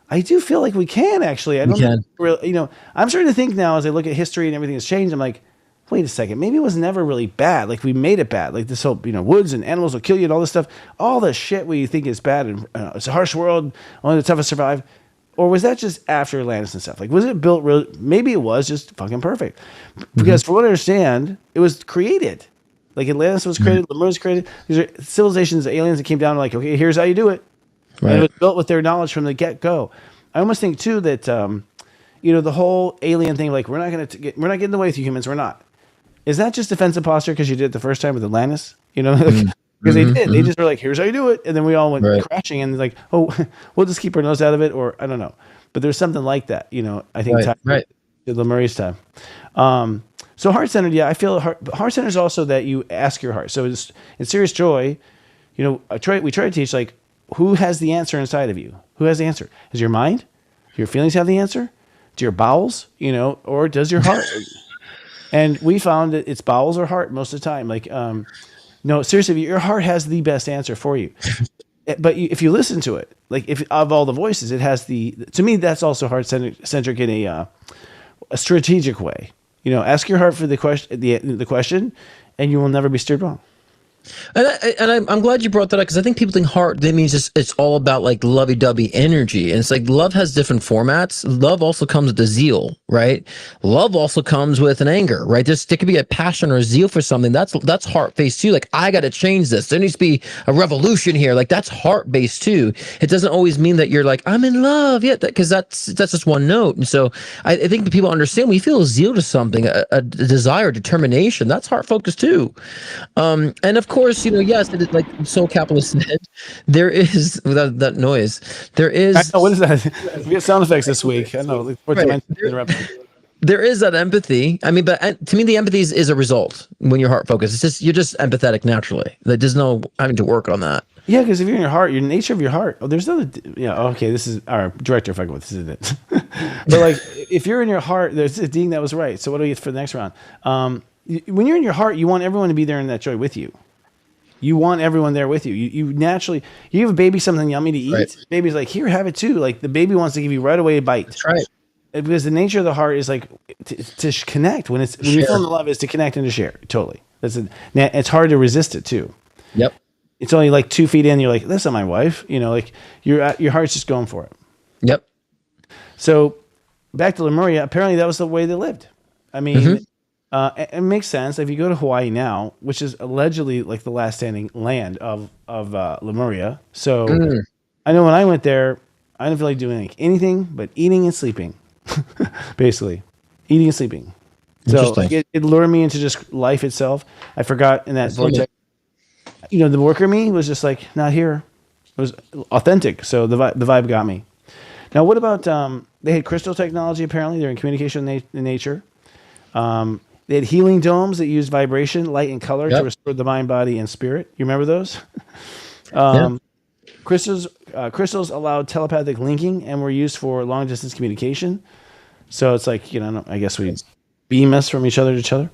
I do feel like we can, actually. I don't think really, I'm starting to think now as I look at history and everything has changed. I'm like, wait a second, maybe it was never really bad. Like we made it bad. Like this whole, woods and animals will kill you and all this stuff. All the shit we think is bad and it's a harsh world, only the toughest survive. Or was that just after Atlantis and stuff? Like, was it built real? Maybe it was just fucking perfect. Because from what I understand, it was created. Like Atlantis was created, Lemuria was created. These are civilizations, aliens that came down and like, okay, here's how you do it. Right. And it was built with their knowledge from the get-go. I almost think too that the whole alien thing, like we're not getting in the way with you humans. We're not. Is that just defensive posture because you did it the first time with Atlantis? Because they did. They just were like, here's how you do it, and then we all went crashing and like, oh, we'll just keep our nose out of it, or I don't know. But there's something like that. I think to Lemuria's time. So heart-centered, yeah, I feel heart-centered is also that you ask your heart. So it's in Serious Joy, we try to teach like who has the answer inside of you. Who has the answer? Is your mind? Do your feelings have the answer? Do your bowels? Or does your heart? And we found that it's bowels or heart most of the time. Like, no, seriously, your heart has the best answer for you. But if you listen to it, like if of all the voices, it has to me, that's also heart-centric in a strategic way. Ask your heart for the question, and you will never be steered wrong. And I'm glad you brought that up, because I think people think heart, that means it's all about like lovey-dovey energy. And it's like love has different formats. Love also comes with the zeal, right? Love also comes with an anger, right? There could be a passion or a zeal for something. That's heart-based too. Like, I got to change this. There needs to be a revolution here. Like, that's heart-based too. It doesn't always mean that you're like, I'm in love yet, because that's just one note. And so I think that people understand when you feel a zeal to something, a desire, determination, that's heart-focused too. And of course, yes, it is like Soul Capitalist said, there is, without that noise, there is... I know, what is that? We have sound effects this week. I know. There is that empathy. I mean, but to me, the empathy is a result when you're heart focused. You're just empathetic naturally. There's no having to work on that. Yeah, because if you're in your heart, your nature of your heart. Oh, there's another... okay, this is our director. If I go with this, isn't it? But like, if you're in your heart, there's a ding that was right. So what do we get for the next round? When you're in your heart, you want everyone to be there in that joy with you. You want everyone there with you. You naturally, you give a baby something yummy to eat. Right. Baby's like, here, have it too. Like the baby wants to give you right away a bite. That's right. Because the nature of the heart is like to connect. When you feel in love, is to connect and to share. Totally. It's hard to resist it too. Yep. It's only like 2 feet in. You're like, that's not my wife. Like your heart's just going for it. Yep. So back to Lemuria. Apparently that was the way they lived. I mean, It makes sense. If you go to Hawaii now, which is allegedly like the last standing land of Lemuria, so I know when I went there, I didn't feel like doing like anything but eating and sleeping, basically, eating and sleeping. So like, it lured me into just life itself. I forgot in that vortex. The worker me was just like not here. It was authentic, so the vibe got me. Now, what about they had crystal technology? Apparently, they're in communication with nature. They had healing domes that used vibration, light, and color to restore the mind, body, and spirit. You remember those? Crystals allowed telepathic linking and were used for long distance communication. So it's like I guess we beam us from each other to each other.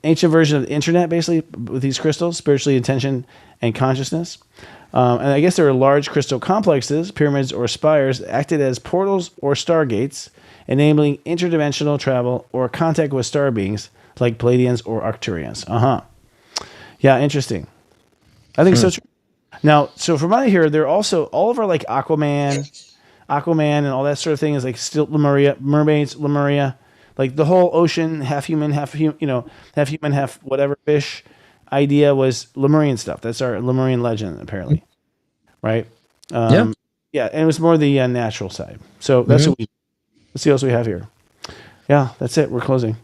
Ancient version of the internet, basically, with these crystals, spiritually attention and consciousness. And I guess there were large crystal complexes, pyramids or spires, acted as portals or stargates, enabling interdimensional travel or contact with star beings like Pleiadians or Arcturians. Yeah, interesting. I think so true. Now, so from what I hear, they're also all of our like Aquaman, and all that sort of thing is like still Lemuria, mermaids, Lemuria, like the whole ocean, half human, half whatever fish idea was Lemurian stuff. That's our Lemurian legend, apparently, right? Yeah, and it was more the natural side. So that's what let's see what else we have here. Yeah, that's it. We're closing.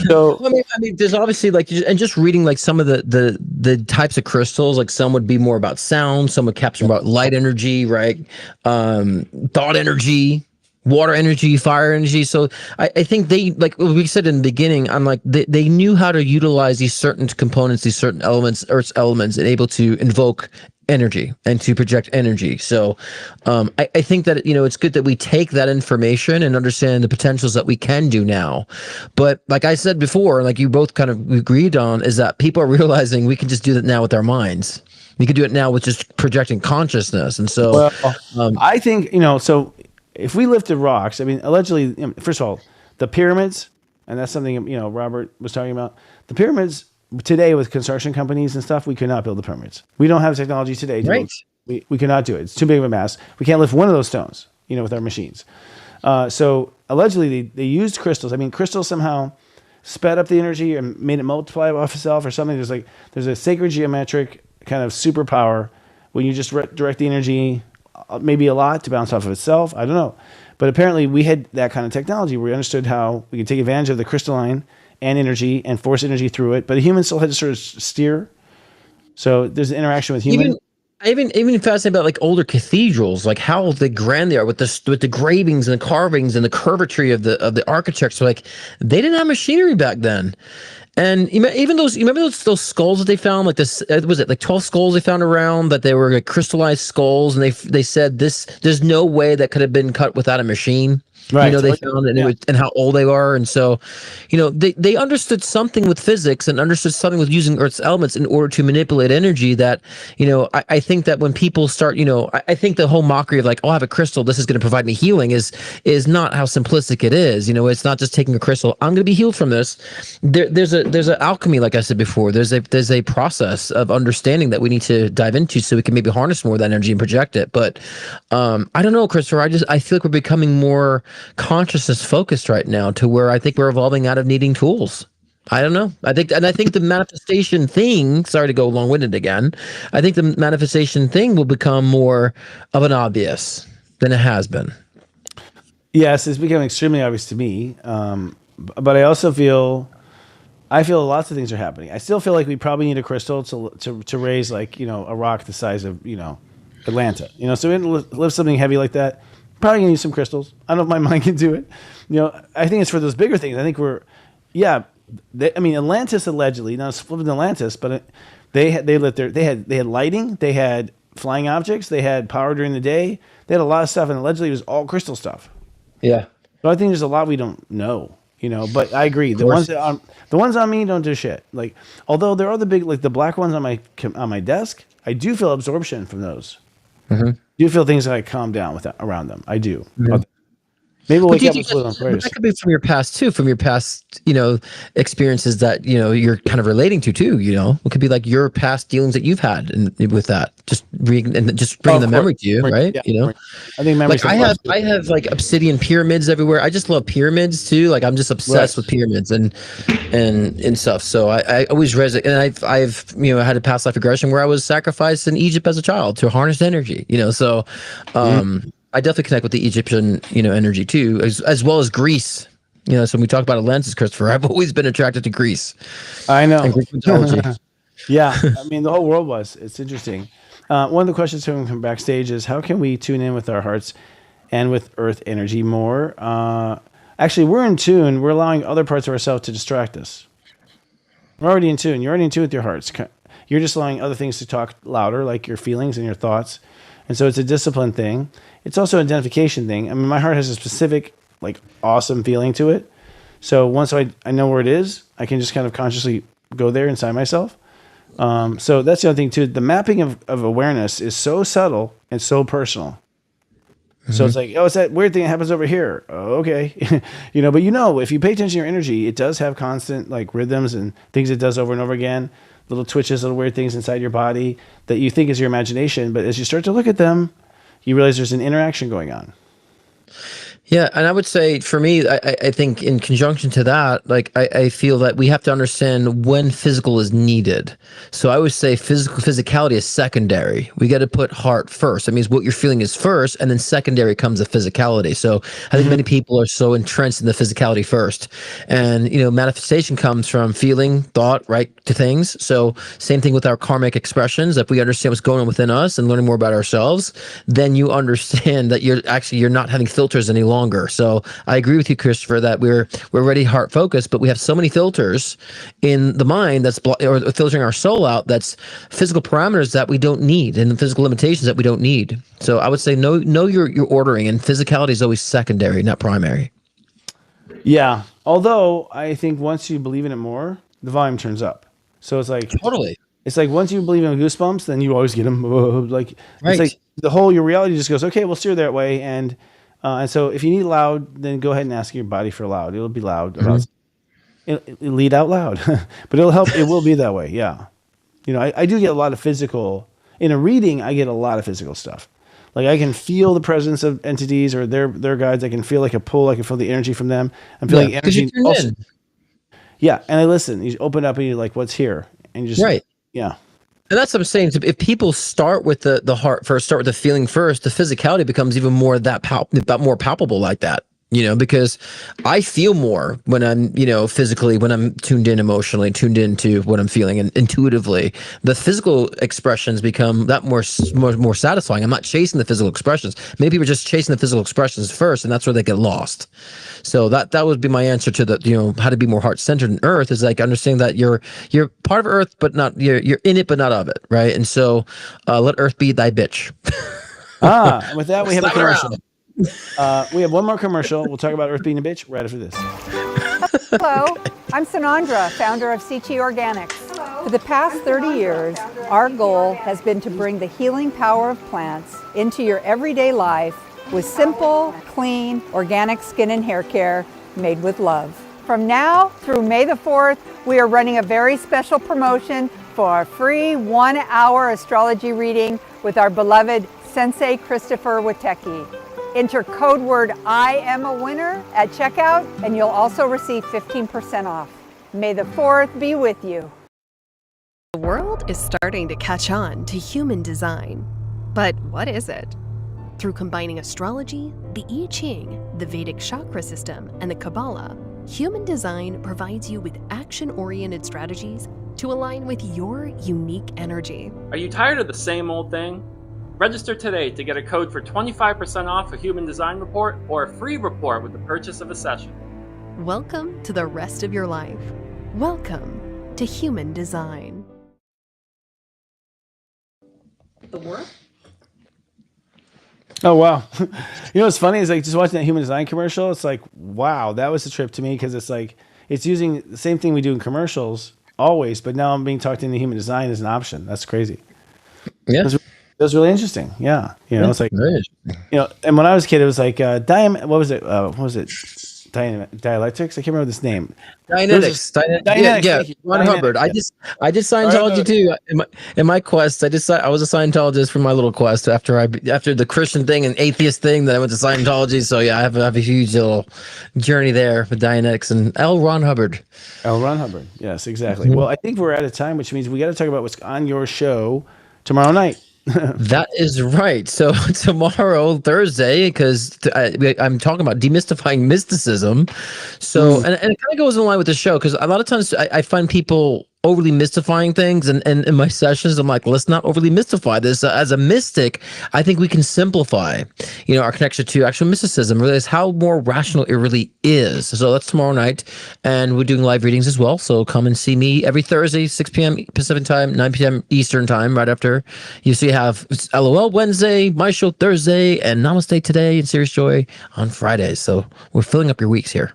So I mean, there's obviously like, and just reading like some of the types of crystals, like some would be more about sound, some would capture about light energy, right? Thought energy, water energy, fire energy. So I think they, like we said in the beginning, I'm like, they knew how to utilize these certain components, these certain elements, Earth's elements, and able to invoke energy and to project energy. So I think that it's good that we take that information and understand the potentials that we can do now. But like I said before, like you both kind of agreed on, is that people are realizing we can just do that now with our minds. We can do it now with just projecting consciousness. And so I think so if we lifted rocks, I mean, allegedly, first of all, the pyramids, and that's something Robert was talking about, the pyramids today with construction companies and stuff, we could not build the pyramids. We don't have technology today. We cannot do it. It's too big of a mass. We can't lift one of those stones, with our machines. So allegedly they used crystals. I mean, crystals somehow sped up the energy and made it multiply off itself or something. There's a sacred geometric kind of superpower when you just direct the energy maybe a lot to bounce off of itself. I don't know. But apparently we had that kind of technology where we understood how we could take advantage of the crystalline and energy and force energy through it, but a human still had to sort of steer. So there's an interaction with human. Even fascinated about like older cathedrals, like how the grand they are with the gravings and the carvings and the curvature of the architecture. Like they didn't have machinery back then. And even those, you remember those skulls that they found, like this, was it like 12 skulls they found around that they were like crystallized skulls, and they said there's no way that could have been cut without a machine. Right. They found it, and how old they are. And so, they understood something with physics and understood something with using Earth's elements in order to manipulate energy that, I think that when people start, I think the whole mockery of like, oh, I have a crystal, this is going to provide me healing is not how simplistic it is. It's not just taking a crystal, I'm going to be healed from this. There's an alchemy, like I said before, there's a process of understanding that we need to dive into so we can maybe harness more of that energy and project it. But I don't know, Christopher, I feel like we're becoming more consciousness focused right now, to where I think we're evolving out of needing tools. I don't know. I think the manifestation thing, sorry to go long-winded again, I think the manifestation thing will become more of an obvious than it has been. Yes, it's becoming extremely obvious to me. But I also feel lots of things are happening. I still feel like we probably need a crystal to raise like, a rock the size of, Atlanta. So we lift something heavy like that. Probably gonna use some crystals. I don't know if my mind can do it. I think it's for those bigger things. I think Atlantis allegedly, not flipping Atlantis, but they had lighting, they had flying objects, they had power during the day, they had a lot of stuff, and allegedly it was all crystal stuff. Yeah. So I think there's a lot we don't know. But I agree. The ones on me don't do shit. Like, although there are the big, like the black ones on my desk, I do feel absorption from those. Mm-hmm. Do feel things like calm down around them. I do. Mm-hmm. Maybe we'll wake up with on prayers. That could be from your past too, from your past, experiences that you're kind of relating to too. It could be like your past dealings that you've had with that. Just and just bring the memory to you, right? Yeah, You know, I think memory. like I have like obsidian pyramids everywhere. I just love pyramids too. Like I'm just obsessed with pyramids and stuff. So I always resonate. And I've had a past life regression where I was sacrificed in Egypt as a child to harness energy. So I definitely connect with the Egyptian energy too, as well as Greece. So when we talk about Atlantis, Christopher, I've always been attracted to Greece. I know. And Greek mythology. Yeah, I mean the whole world was. It's interesting. One of the questions from backstage is how can we tune in with our hearts and with earth energy more? Actually, we're in tune. We're allowing other parts of ourselves to distract us. We're already in tune. You're already in tune with your hearts. You're just allowing other things to talk louder, like your feelings and your thoughts. And so it's a discipline thing. It's also an identification thing. I mean, my heart has a specific, like, awesome feeling to it. So once I know where it is, I can just kind of consciously go there inside myself. So that's the other thing too. The mapping of awareness is so subtle and so personal. So it's like, it's that weird thing that happens over here. Oh, okay. But if you pay attention to your energy, it does have constant like rhythms and things it does over and over again, little twitches, little weird things inside your body that you think is your imagination. But as you start to look at them, you realize there's an interaction going on. Yeah, and I would say for me, I think in conjunction to that, like I feel that we have to understand when physical is needed. So I would say physicality is secondary. We got to put heart first. That means what you're feeling is first, and then secondary comes the physicality. So I think many people are so entrenched in the physicality first, and manifestation comes from feeling, thought, right to things. So same thing with our karmic expressions. If we understand what's going on within us and learning more about ourselves, then you understand that you're not having filters any longer. So I agree with you, Christopher, that we're already heart focused, but we have so many filters in the mind that's or filtering our soul out. That's physical parameters that we don't need, and the physical limitations that we don't need. So I would say know your ordering, and physicality is always secondary, not primary. Yeah. Although I think once you believe in it more, the volume turns up. So it's like totally. It's like once you believe in goosebumps, then you always get them. Like right. It's like your reality just goes, okay, we'll steer that way. And so if you need loud, then go ahead and ask your body for loud. It'll be loud. It'll lead out loud, but it'll help. It will be that way. Yeah. I do get a lot of physical in a reading. I get a lot of physical stuff. Like I can feel the presence of entities or their guides. I can feel like a pull. I can feel the energy from them. I'm feeling energy. Also, yeah. And I listen, you open up and you're like, what's here? And you just, right. Yeah. And that's what I'm saying. So if people start with the heart first, start with the feeling first, the physicality becomes even more more palpable like that. Because I feel more when I'm, physically, when I'm tuned in emotionally, tuned into what I'm feeling and intuitively. The physical expressions become that more satisfying. I'm not chasing the physical expressions. Many people are just chasing the physical expressions first, and that's where they get lost. So that would be my answer to the, how to be more heart-centered in Earth is like understanding that you're part of Earth, but not you're in it, but not of it, right? And so let Earth be thy bitch. With that we have a commercial. We have one more commercial. We'll talk about Earth being a bitch right after this. Hello, I'm Sanandra, founder of CT Organics. For the past 30 years, our goal has been to bring the healing power of plants into your everyday life with simple, clean, organic skin and hair care made with love. From now through May the 4th, we are running a very special promotion for a free 1-hour astrology reading with our beloved Sensei Christopher Witecki. Enter code word I am a winner at checkout and you'll also receive 15% off. May the 4th be with you. The world is starting to catch on to human design. But what is it? Through combining astrology, the I Ching, the Vedic chakra system, and the Kabbalah, human design provides you with action-oriented strategies to align with your unique energy. Are you tired of the same old thing? Register today to get a code for 25% off a human design report or a free report with the purchase of a session. Welcome to the rest of your life. Welcome to human design. The work? Oh, wow. What's funny is like just watching that human design commercial. It's like, wow, that was a trip to me because it's like, it's using the same thing we do in commercials always, but now I'm being talked into human design as an option. That's crazy. Yeah. It was really interesting. Yeah. It's like, and when I was a kid, it was like, what was it? Dialectics. I can't remember this name. Dynetics. Dynetics, Yeah, thank you. Ron Dynetics, Hubbard. yeah. I did Scientology too. In my quest, I was a Scientologist for my little quest after the Christian thing and atheist thing. Then I went to Scientology. So yeah, I have a huge little journey there with Dynetics and Ron Hubbard. Ron Hubbard. Yes, exactly. Well, I think we're out of time, which means we got to talk about what's on your show tomorrow night. That is right. So tomorrow, Thursday, because I'm talking about demystifying mysticism. So, and it kind of goes in line with the show, because a lot of times I find people overly mystifying things, and in my sessions I'm like, let's not overly mystify this. As a mystic, I think we can simplify our connection to actual mysticism, realize how more rational it really is. So that's tomorrow night, and we're doing live readings as well, so come and see me every Thursday, 6 p.m. Pacific time, 9 p.m. Eastern time, right after you have LOL Wednesday, my show Thursday, and Namaste Today and Serious Joy on Fridays. So we're filling up your weeks here.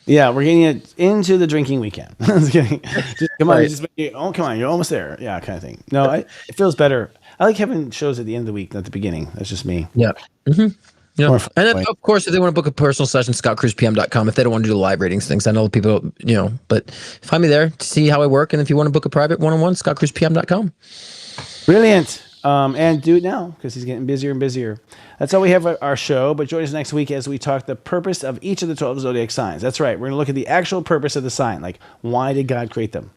Yeah, we're getting it into the drinking weekend. Just come on, come on, you're almost there. Yeah, kind of thing. No, it feels better. I like having shows at the end of the week, not at the beginning. That's just me. Yeah. Mm-hmm. Yeah. And of course, if they want to book a personal session, scottcruzpm.com. If they don't want to do the live readings things, I know people, but find me there to see how I work. And if you want to book a private one-on-one, scottcruzpm.com. Brilliant. And do it now, because he's getting busier and busier. That's all we have for our show, but join us next week as we talk the purpose of each of the 12 zodiac signs. That's right. We're going to look at the actual purpose of the sign. Like, why did God create them?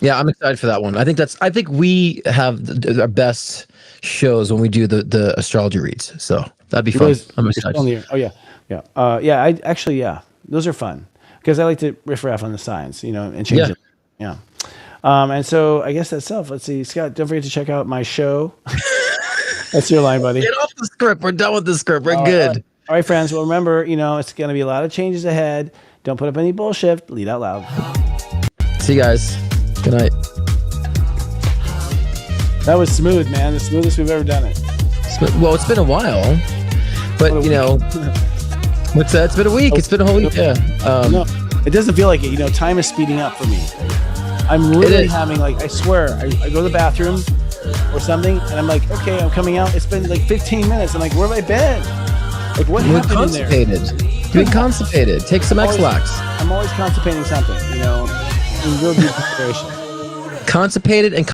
Yeah, I'm excited for that one. I think we have our best shows when we do the astrology reads. So that'd be fun. I'm excited. Oh, yeah. Yeah. Those are fun, because I like to riff raff on the signs, and change it. Yeah. And so I guess that's self. Let's see, Scott, don't forget to check out my show. That's your line, buddy. Get off the script. We're done with the script. We're good. All right, friends. Well, remember, it's going to be a lot of changes ahead. Don't put up any bullshit. Lead out loud. See you guys. Good night. That was smooth, man. The smoothest we've ever done it. Well, it's been a while, but what's that? It's been a week. It's been a whole week. Yeah. No, it doesn't feel like it. Time is speeding up for me. I'm really having, I swear, I go to the bathroom or something, and I'm like, okay, I'm coming out. It's been 15 minutes. I'm like, where have I been? What happened in there? You're constipated. Take some X-Lax. I'm always constipating something, in real deep consideration. Constipated and